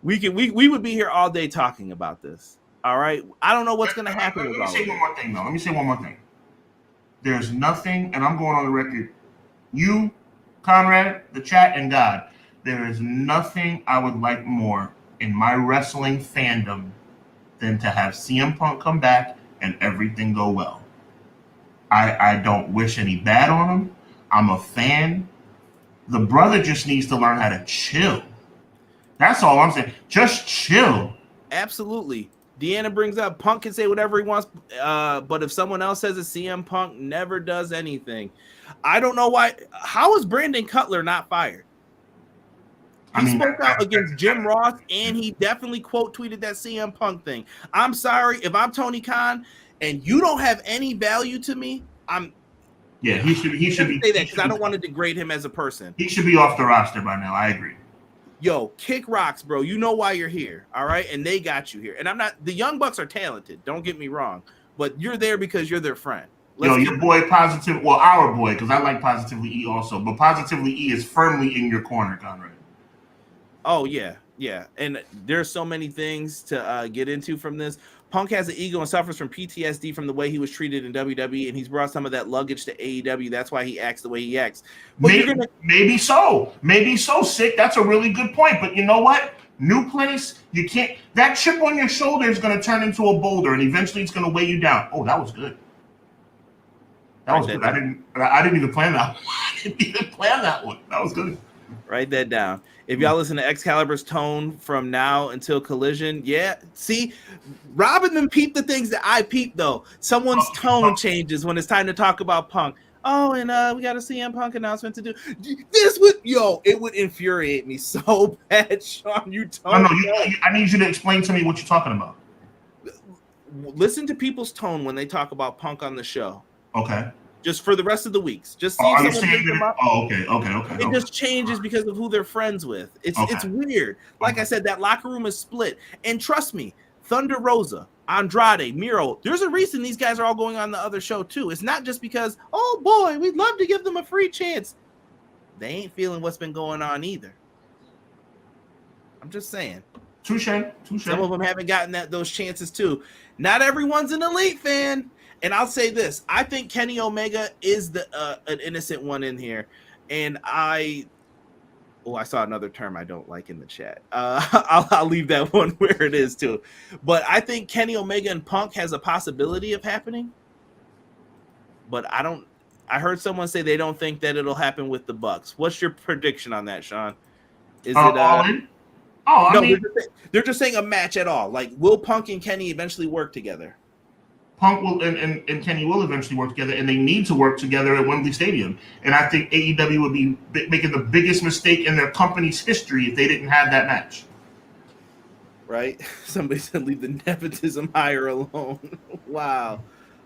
S1: We would be here all day talking about this. All right. I don't know what's going to happen.
S2: Let me say one more thing, though. Let me say one more thing. There's nothing, and I'm going on the record. You, Conrad, the chat, and God, there is nothing I would like more in my wrestling fandom than to have CM Punk come back and everything go well. I don't wish any bad on him. I'm a fan. The brother just needs to learn how to chill. That's all I'm saying. Just chill.
S1: Absolutely. Deanna brings up Punk can say whatever he wants, but if someone else says it, CM Punk never does anything. I don't know why. How is Brandon Cutler not fired? He spoke out against Jim Ross, and he definitely quote tweeted that CM Punk thing. I'm sorry if I'm Tony Khan. and you don't have any value to me,
S2: he should be
S1: say that because I don't want to degrade him as a person.
S2: He should be off the roster by now. I agree.
S1: Yo, kick rocks, bro. You know why you're here, all right? And they got you here. And I'm not. The Young Bucks are talented. Don't get me wrong, but you're there because you're their friend.
S2: Your boy Positive. Well, our boy, because I like Positively E also, but Positively E is firmly in your corner, Conrad.
S1: Oh yeah. And there's so many things to get into from this. Punk has an ego and suffers from PTSD from the way he was treated in WWE, and he's brought some of that luggage to AEW. That's why he acts the way he acts. But
S2: maybe so, Sick. That's a really good point. But you know what? New place, you can't. That chip on your shoulder is going to turn into a boulder, and eventually it's going to weigh you down. Oh, that was good. That was good. I didn't even plan that. That was good.
S1: Write that down. If y'all listen to Excalibur's tone from now until Collision, see, Robin them peep the things that I peep though. Someone's tone changes when it's time to talk about Punk. Oh, and we got a CM Punk announcement to do. This would, it would infuriate me so bad, Sean.
S2: I need you to explain to me what you're talking about.
S1: Listen to people's tone when they talk about Punk on the show.
S2: Okay.
S1: Just for the rest of the weeks. Just see
S2: if someone them up. Oh, okay.
S1: It just changes because of who they're friends with. It's weird. Like I said, that locker room is split. And trust me, Thunder Rosa, Andrade, Miro, there's a reason these guys are all going on the other show too. It's not just because, oh boy, we'd love to give them a free chance. They ain't feeling what's been going on either. I'm just saying.
S2: Touche.
S1: Some of them haven't gotten those chances too. Not everyone's an Elite fan. And I'll say this: I think Kenny Omega is an innocent one in here, and I saw another term I don't like in the chat. I'll leave that one where it is too. But I think Kenny Omega and Punk has a possibility of happening, but I don't. I heard someone say they don't think that it'll happen with the Bucks. What's your prediction on that, Sean? Is it
S2: all in? Oh, I mean,
S1: they're just saying a match at all. Like, will Punk and Kenny eventually work together?
S2: Punk will and Kenny will eventually work together, and they need to work together at Wembley Stadium. And I think AEW would be making the biggest mistake in their company's history if they didn't have that match.
S1: Right? Somebody said leave the nepotism hire alone. Wow.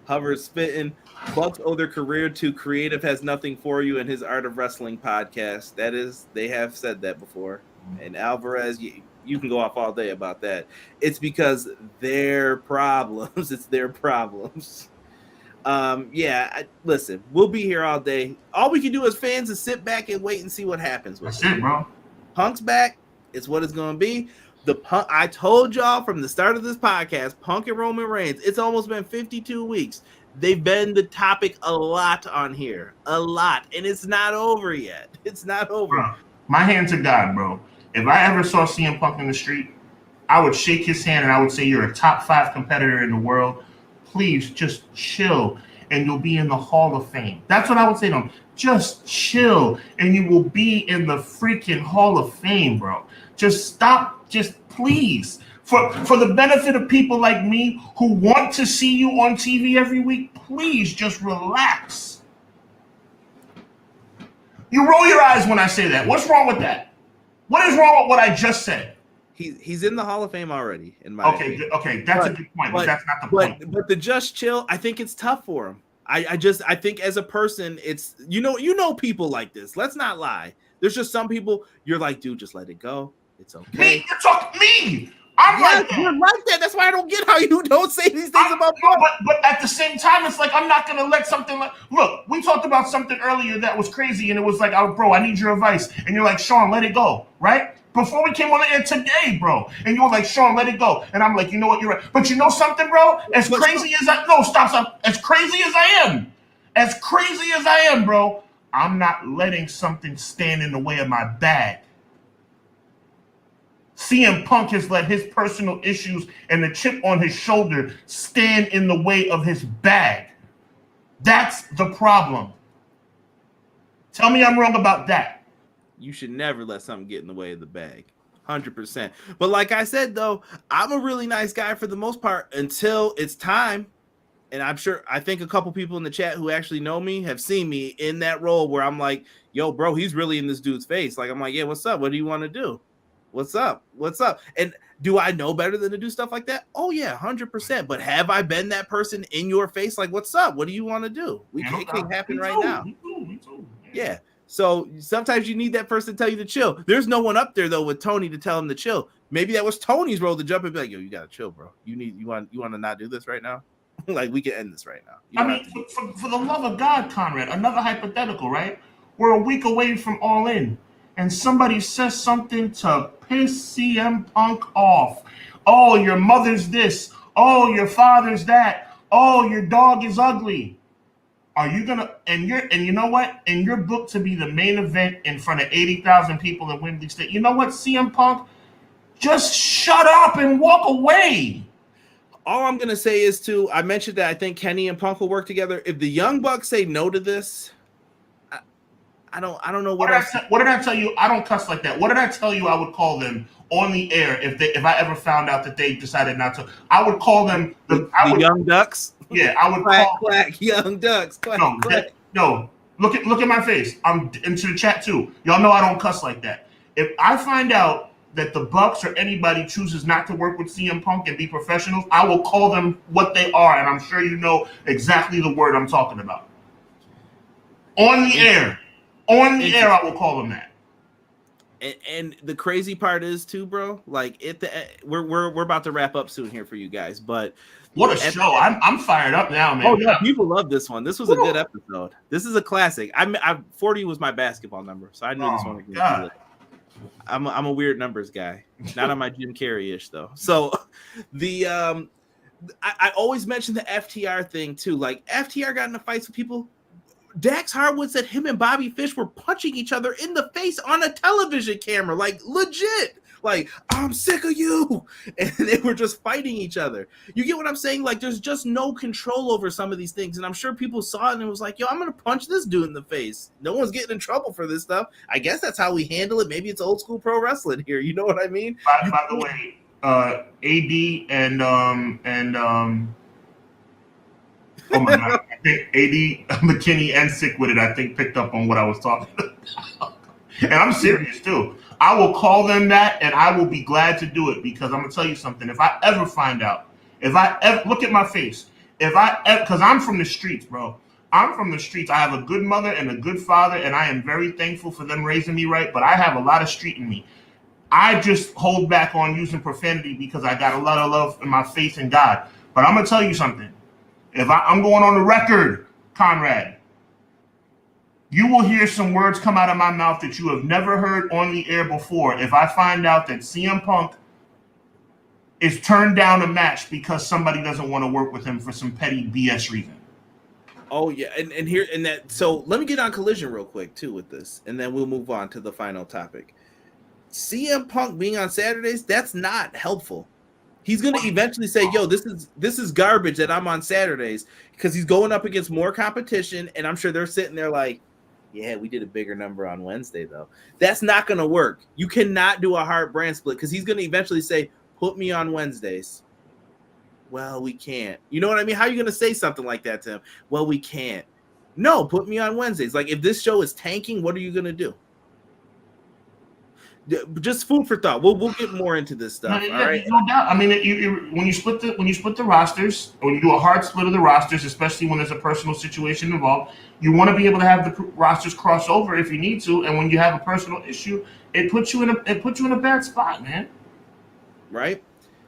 S1: Hubbard spitting. Bucks owe their career to Creative Has Nothing For You and his Art of Wrestling podcast. That is, they have said that before. And Alvarez, you can go off all day about that. It's because their problems. It's their problems. Listen, we'll be here all day. All we can do as fans is sit back and wait and see what happens.
S2: That's it, bro.
S1: Punk's back. It's what it's going to be. I told y'all from the start of this podcast, Punk and Roman Reigns, it's almost been 52 weeks. They've been the topic a lot on here. A lot. And it's not over yet. It's not over.
S2: Bro, my hand to God, bro. If I ever saw CM Punk in the street, I would shake his hand and I would say, you're a top 5 competitor in the world. Please just chill and you'll be in the Hall of Fame. That's what I would say to him. Just chill and you will be in the freaking Hall of Fame, bro. Just stop. Just please. For the benefit of people like me who want to see you on TV every week, please just relax. You roll your eyes when I say that. What's wrong with that? What is wrong with what I just said?
S1: He's in the Hall of Fame already, in my opinion.
S2: Okay, that's a good point, but that's not the point.
S1: But the just chill, I think it's tough for him. I think as a person, it's you know people like this. Let's not lie. There's just some people you're like, dude, just let it go. It's okay.
S2: Me, you're talking me. I'm like that.
S1: You're like that. That's why I don't get how you don't say these things about
S2: no, but at the same time, it's like I'm not gonna let something like look. We talked about something earlier that was crazy, and it was like, oh, bro, I need your advice, and you're like, Sean, let it go, right? Before we came on the air today, bro, and you were like, Sean, let it go, and I'm like, you know what, you're right. But you know something, bro? As crazy as I am, bro, I'm not letting something stand in the way of my bag. CM Punk has let his personal issues and the chip on his shoulder stand in the way of his bag. That's the problem. Tell me I'm wrong about that.
S1: You should never let something get in the way of the bag. 100%. But like I said, though, I'm a really nice guy for the most part until it's time. And I think a couple people in the chat who actually know me have seen me in that role where I'm like, yo, bro, he's really in this dude's face. Like, I'm like, yeah, what's up? What do you want to do? What's up? What's up? And do I know better than to do stuff like that? Oh yeah, 100%. But have I been that person in your face? Like, what's up? What do you want to do? It can happen right now.
S2: Me too.
S1: Yeah. So sometimes you need that person to tell you to chill. There's no one up there though with Tony to tell him to chill. Maybe that was Tony's role to jump and be like, yo, you gotta chill, bro. You want to not do this right now? Like, we can end this right now.
S2: I mean, for the love of God, Conrad, another hypothetical, right? We're a week away from All In, and somebody says something to piss CM Punk off. Oh, your mother's this. Oh, your father's that. Oh, your dog is ugly. Are you gonna and you know what? And you're booked to be the main event in front of 80,000 people in Wembley State. You know what, CM Punk? Just shut up and walk away.
S1: All I'm gonna say is I mentioned that I think Kenny and Punk will work together. If the Young Bucks say no to this, I don't know what else.
S2: What did I tell you? I don't cuss like that. What did I tell you I would call them on the air if I ever found out that they decided not to? I would call them the
S1: Young Ducks.
S2: Yeah, I would
S1: quack, Young Ducks. Quack,
S2: no, look at my face. I'm into the chat too. Y'all know I don't cuss like that. If I find out that the Bucks or anybody chooses not to work with CM Punk and be professionals, I will call them what they are, and I'm sure you know exactly the word I'm talking about. On the air, I will call them that.
S1: And the crazy part is too, bro. Like we're about to wrap up soon here for you guys, but
S2: what a show! I'm fired up now, man.
S1: Oh yeah, people love this one. This was a good episode. This is a classic. 40 was my basketball number, so I knew this one was gonna be lit. I'm a weird numbers guy, not on my Jim Carrey-ish though. So I always mention the FTR thing too. Like FTR got into fights with people. Dax Harwood said him and Bobby Fish were punching each other in the face on a television camera, like legit. Like, I'm sick of you. And they were just fighting each other. You get what I'm saying? Like, there's just no control over some of these things. And I'm sure people saw it and it was like, yo, I'm going to punch this dude in the face. No one's getting in trouble for this stuff. I guess that's how we handle it. Maybe it's old school pro wrestling here. You know what I mean?
S2: By the way, AD and oh my God, I think AD, McKinney, and Sick with it, I think, picked up on what I was talking about. And I'm serious too. I will call them that, and I will be glad to do it because I'm gonna tell you something. If I ever find out, look at my face, because I'm from the streets, bro. I'm from the streets. I have a good mother and a good father, and I am very thankful for them raising me right. But I have a lot of street in me. I just hold back on using profanity because I got a lot of love in my faith in God. But I'm gonna tell you something. If I'm going on the record, Conrad, you will hear some words come out of my mouth that you have never heard on the air before if I find out that CM Punk is turned down a match because somebody doesn't want to work with him for some petty BS reason.
S1: Oh yeah, and that. So let me get on Collision real quick too with this, and then we'll move on to the final topic. CM Punk being on Saturdays, that's not helpful. He's going to eventually say, yo, this is garbage that I'm on Saturdays because he's going up against more competition. And I'm sure they're sitting there like, yeah, we did a bigger number on Wednesday, though. That's not going to work. You cannot do a hard brand split because he's going to eventually say, put me on Wednesdays. Well, we can't. You know what I mean? How are you going to say something like that to him? Well, we can't. No, put me on Wednesdays. Like, if this show is tanking, what are you going to do? Just food for thought. We'll get more into this stuff. All right.
S2: No doubt. I mean, when you split the rosters, when you do a hard split of the rosters, especially when there's a personal situation involved, you want to be able to have the rosters cross over if you need to. And when you have a personal issue, it puts you in a bad spot, man.
S1: Right.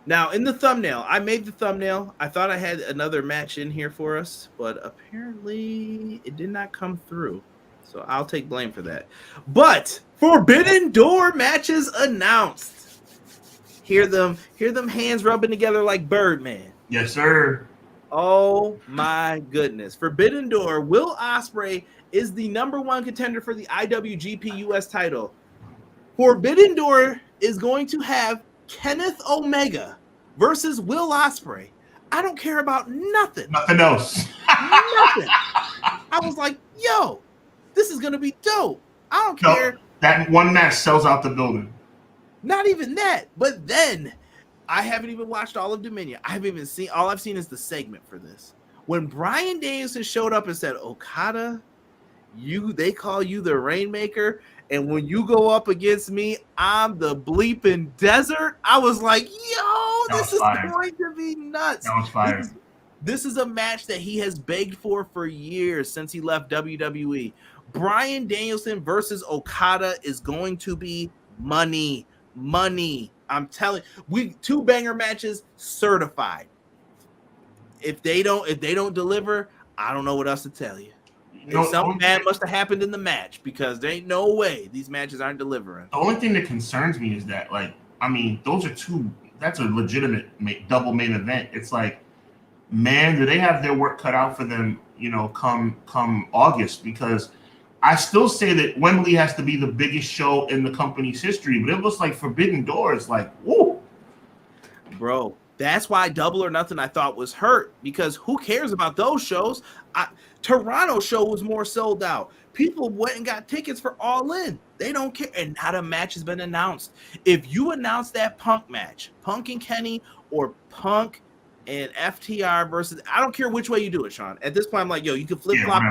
S1: Now, in the thumbnail, I made the thumbnail. I thought I had another match in here for us, but apparently it did not come through. So I'll take blame for that. But Forbidden Door matches announced. Hear them hands rubbing together like Birdman.
S2: Yes, sir.
S1: Oh my goodness. Forbidden Door, Will Ospreay is the #1 contender for the IWGP US title. Forbidden Door is going to have Kenneth Omega versus Will Ospreay. I don't care about nothing.
S2: Nothing else.
S1: Nothing. I was like, yo, this is going to be dope. I don't care.
S2: That one match sells out the building.
S1: Not even that. But then, I haven't even watched all of Dominion. I haven't even seen, all I've seen is the segment for this. When Bryan Danielson showed up and said, Okada They call you the Rainmaker, and when you go up against me, I'm the bleeping desert. I was like, yo, this is going to be nuts.
S2: That was fire.
S1: This is a match that he has begged for years since he left WWE. Bryan Danielson versus Okada is going to be money. I'm telling you, 2 banger matches certified. If they don't deliver, I don't know what else to tell you. Something bad must have happened in the match, because there ain't no way these matches aren't delivering.
S2: The only thing that concerns me is that, that's a legitimate double main event. It's like, man, do they have their work cut out for them, come August? Because I still say that Wembley has to be the biggest show in the company's history, but it looks like Forbidden Door is like, woo.
S1: Bro, that's why Double or Nothing I thought was hurt, because who cares about those shows? Toronto show was more sold out. People went and got tickets for All In. They don't care. And not a match has been announced. If you announce that Punk match, Punk and Kenny, or Punk and FTR versus, I don't care which way you do it, Sean. At this point, I'm like, yo, you can flip flop.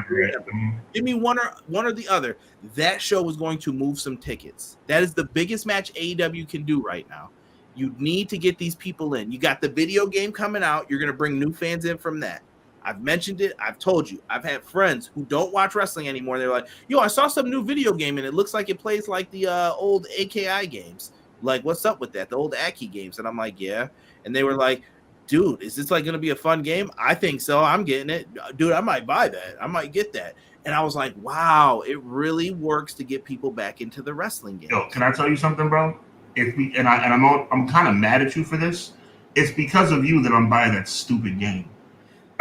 S1: Give me one or the other. That show is going to move some tickets. That is the biggest match AEW can do right now. You need to get these people in. You got the video game coming out. You're going to bring new fans in from that. I've mentioned it. I've told you. I've had friends who don't watch wrestling anymore. They're like, yo, I saw some new video game and it looks like it plays like the old AKI games. Like, what's up with that? The old Aki games. And I'm like, yeah. And they were like, dude, is this like going to be a fun game? I think so. I'm getting it. Dude, I might buy that. I might get that. And I was like, wow, it really works to get people back into the wrestling game.
S2: Yo, can I tell you something, bro? I'm kind of mad at you for this. It's because of you that I'm buying that stupid game.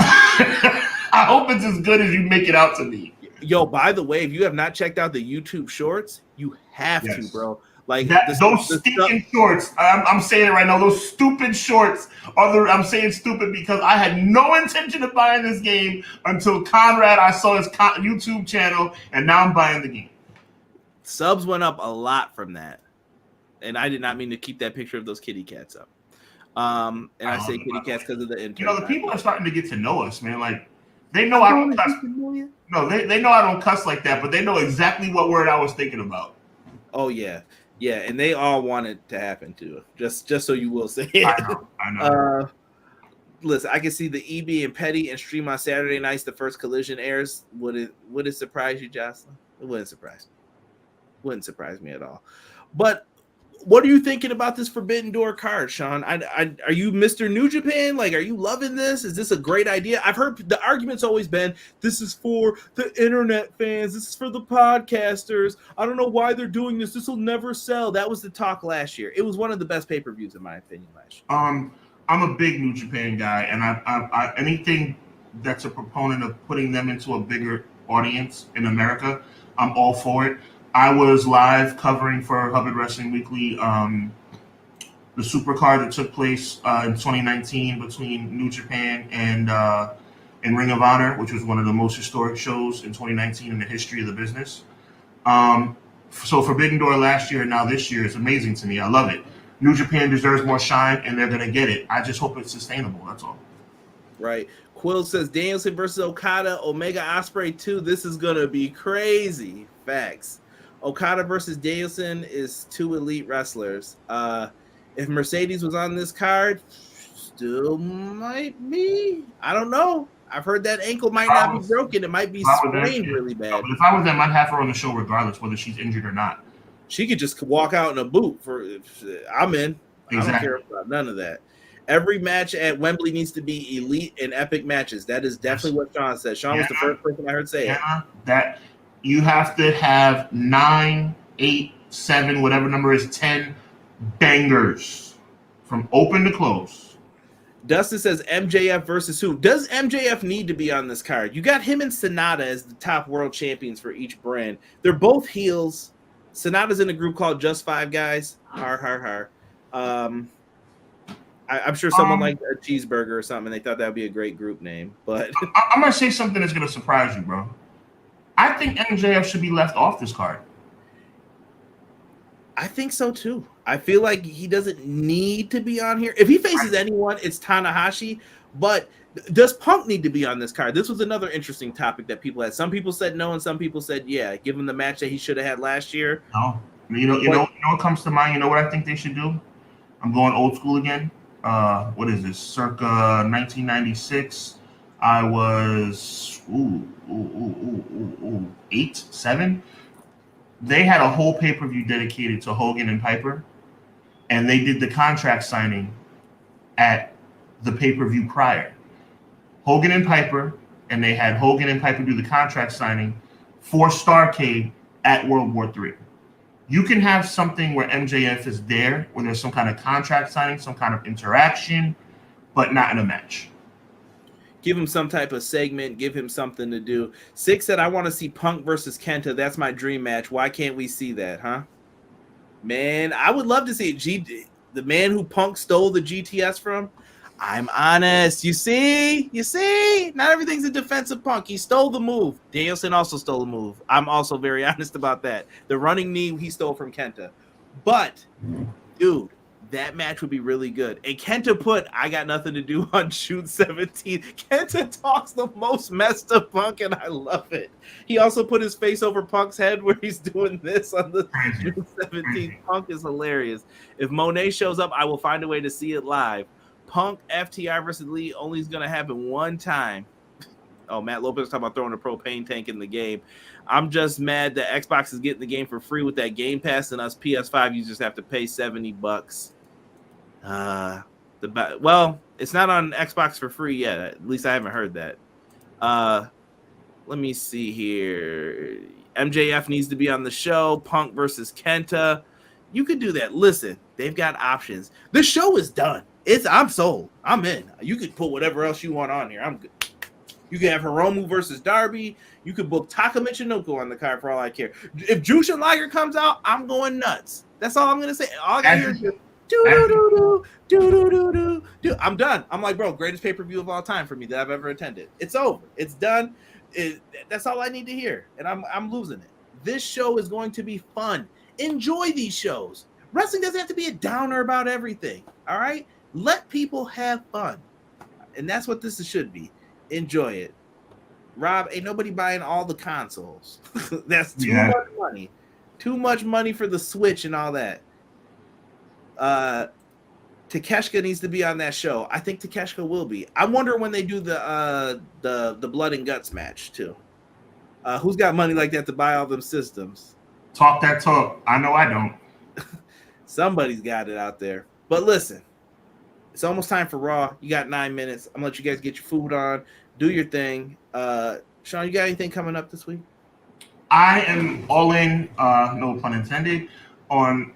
S2: I hope it's as good as you make it out to be.
S1: Yo, by the way, if you have not checked out the YouTube shorts, you have to, bro. Like
S2: those stinking shorts. I'm saying it right now. Those stupid shorts I'm saying stupid because I had no intention of buying this game until I saw his YouTube channel, and now I'm buying the game.
S1: Subs went up a lot from that, and I did not mean to keep that picture of those kitty cats up. And I say kitty cats because of the intern.
S2: The people are starting to get to know us, man. Like, they know I don't cuss. No, they know I don't cuss like that, but they know exactly what word I was thinking about.
S1: Oh yeah, and they all want it to happen too. Just so you will say it.
S2: I know.
S1: Listen, I can see the EB and Petty and stream on Saturday nights. The first Collision airs. Would it surprise you, Jocelyn? It wouldn't surprise me. Wouldn't surprise me at all. But what are you thinking about this Forbidden Door card, Sean? Are you Mr. New Japan? Like, are you loving this? Is this a great idea? I've heard the argument's always been, this is for the internet fans. This is for the podcasters. I don't know why they're doing this. This will never sell. That was the talk last year. It was one of the best pay-per-views, in my opinion, last year.
S2: I'm a big New Japan guy, and I anything that's a proponent of putting them into a bigger audience in America, I'm all for it. I was live covering for Hubbard Wrestling Weekly the supercard that took place in 2019 between New Japan and Ring of Honor, which was one of the most historic shows in 2019 in the history of the business. So Forbidden Door last year and now this year is amazing to me. I love it. New Japan deserves more shine, and they're going to get it. I just hope it's sustainable. That's all.
S1: Right. Quill says Danielson versus Okada, Omega Ospreay 2. This is going to be crazy. Facts. Okada versus Danielson is 2 elite wrestlers. If Mercedes was on this card, still might be. I don't know. I've heard that ankle might not be broken. It might be sprained really bad.
S2: No, but if I was them, I'd have her on the show regardless, whether she's injured or not.
S1: She could just walk out in a boot. I'm in.
S2: Exactly. I
S1: don't care about none of that. Every match at Wembley needs to be elite and epic matches. That is definitely what Sean said. Sean was the first person I heard say it.
S2: That you have to have 9, 8, 7, whatever number is 10 bangers from open to close.
S1: Dustin says MJF versus who? Does MJF need to be on this card? You got him and Sonata as the top world champions for each brand. They're both heels. Sonata's in a group called Just Five Guys. Har. I'm sure someone liked a cheeseburger or something. And they thought that would be a great group name. But
S2: I'm going to say something that's going to surprise you, bro. I think MJF should be left off this card.
S1: I think so too. I feel like he doesn't need to be on here. If he faces anyone, it's Tanahashi. But Does Punk need to be on this card? This was another interesting topic that people had. Some people said no, and some people said yeah. Give him the match that he should have had last year.
S2: No, you know what comes to mind. You know what I think they should do? I'm going old school again. What is this? Circa 1996. I was 8, 7. They had a whole pay-per-view dedicated to Hogan and Piper, and they did the contract signing at the pay-per-view prior. Hogan and Piper, and they had Hogan and Piper do the contract signing for Starrcade at World War III. You can have something where MJF is there, where there's some kind of contract signing, some kind of interaction, but not in a match.
S1: Give him some type of segment. Give him something to do. Six said, I want to see Punk versus Kenta. That's my dream match. Why can't we see that, huh? Man, I would love to see it. The man who Punk stole the GTS from. I'm honest. You see? Not everything's a defensive Punk. He stole the move. Danielson also stole the move. I'm also very honest about that. The running knee he stole from Kenta. But, dude, that match would be really good. And Kenta put I got nothing to do on June 17th. Kenta talks the most messed up Punk, and I love it. He also put his face over Punk's head where he's doing this on the June 17th. Punk is hilarious. If Monet shows up, I will find a way to see it live. Punk FTR versus Lee only is going to happen one time. Oh, Matt Lopez talking about throwing a propane tank in the game. I'm just mad that Xbox is getting the game for free with that Game Pass, and us PS5 users have to pay $70. Well, it's not on Xbox for free yet. At least I haven't heard that. Let me see here. MJF needs to be on the show. Punk versus Kenta. You could do that. Listen, they've got options. The show is done. I'm sold. I'm in. You could put whatever else you want on here. I'm good. You could have Hiromu versus Darby. You could book Taka Michinoku on the card for all I care. If Jushin Liger comes out, I'm going nuts. That's all I'm going to say. All I got here is do. I'm done. I'm like, bro, greatest pay-per-view of all time for me that I've ever attended. It's over. It's done. That's all I need to hear. And I'm losing it. This show is going to be fun. Enjoy these shows. Wrestling doesn't have to be a downer about everything. All right? Let people have fun. And that's what this should be. Enjoy it. Rob, ain't nobody buying all the consoles. That's too much money. Too much money for the Switch and all that. Takeshita needs to be on that show. I think Takeshita will be. I wonder when they do the Blood and Guts match too. Who's got money like that to buy all them systems?
S2: Talk that talk. I know I don't.
S1: Somebody's got it out there. But listen, it's almost time for Raw. You got 9 minutes. I'm gonna let you guys get your food on, do your thing. Sean, you got anything coming up this week?
S2: I am all in, no pun intended, on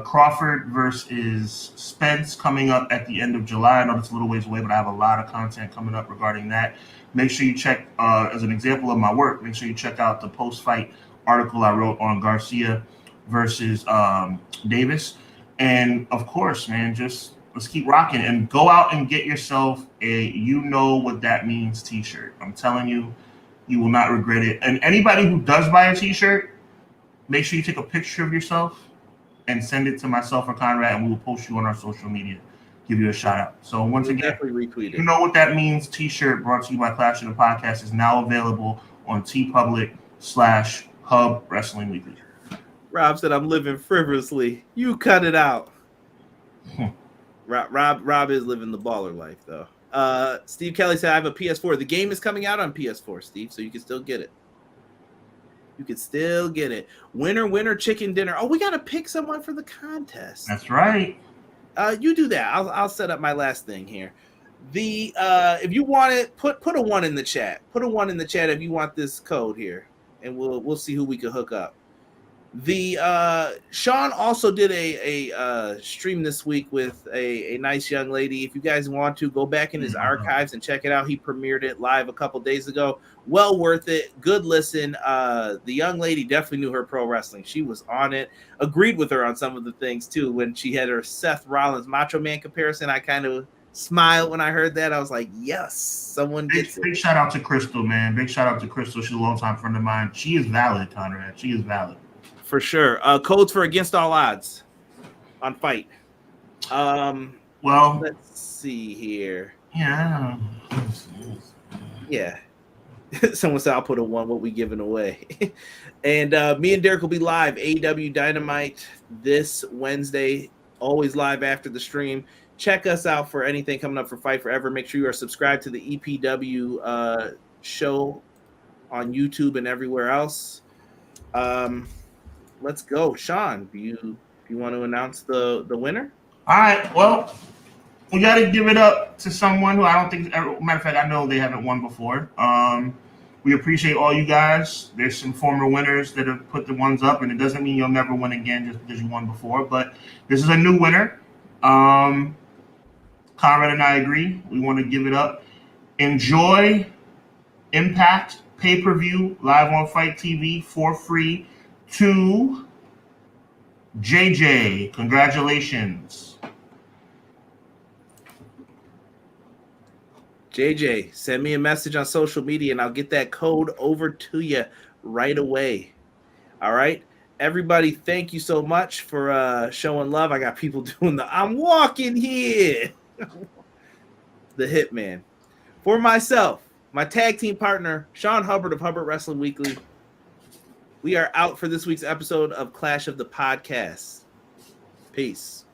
S2: Crawford versus Spence coming up at the end of July. I know it's a little ways away, but I have a lot of content coming up regarding that. Make sure you check, as an example of my work, make sure you check out the post-fight article I wrote on Garcia versus Davis. And, of course, man, just let's keep rocking and go out and get yourself a You Know What That Means t-shirt. I'm telling you, you will not regret it. And anybody who does buy a t-shirt, make sure you take a picture of yourself and send it to myself or Conrad, and we will post you on our social media, give you a shout out. So once again,
S1: definitely retweet it. You
S2: Know What That Means t-shirt brought to you by Clash of the Podcast is now available on tpublic/Hub Wrestling Weekly.
S1: Rob said, I'm living frivolously. You cut it out. Rob is living the baller life, though. Steve Kelly said, I have a PS4. The game is coming out on PS4, Steve, so you can still get it. You can still get it. Winner, chicken dinner. Oh, we got to pick someone for the contest.
S2: That's right.
S1: You do that. I'll set up my last thing here. If you want it, put a 1 in the chat. Put a 1 in the chat if you want this code here, and we'll see who we can hook up. Sean also did a stream this week with a nice young lady. If you guys want to go back in his archives and check it out, he premiered it live a couple days ago. Well worth it. Good listen. The young lady definitely knew her pro wrestling. She was on it. Agreed with her on some of the things too. When she had her Seth Rollins Macho Man comparison, I kind of smiled when I heard that. I was like, yes, someone gets it.
S2: Big shout out to Crystal, man. Big shout out to Crystal. She's a longtime friend of mine. She is valid, Conrad. She is valid.
S1: For sure. Codes for Against All Odds on Fight.
S2: Well,
S1: let's see here.
S2: Yeah.
S1: Yeah. Someone said I'll put a 1. What we giving away? And me and Derek will be live AEW Dynamite this Wednesday. Always live after the stream. Check us out for anything coming up for Fight Forever. Make sure you are subscribed to the EPW show on YouTube and everywhere else. Let's go, Sean. Do you want to announce the winner?
S2: All right. Well, we got to give it up to someone who I don't think. Matter of fact, I know they haven't won before. We appreciate all you guys. There's some former winners that have put the ones up, and it doesn't mean you'll never win again just because you won before. But this is a new winner. Conrad and I agree. We want to give it up. Enjoy Impact pay-per-view live on Fight TV for free to JJ. Congratulations.
S1: JJ, send me a message on social media and I'll get that code over to you right away. All right. Everybody, thank you so much for showing love. I got people doing the I'm walking here. The Hitman. For myself, my tag team partner, Sean Hubbard of Hubbard Wrestling Weekly. We are out for this week's episode of Clash of the Podcasts. Peace.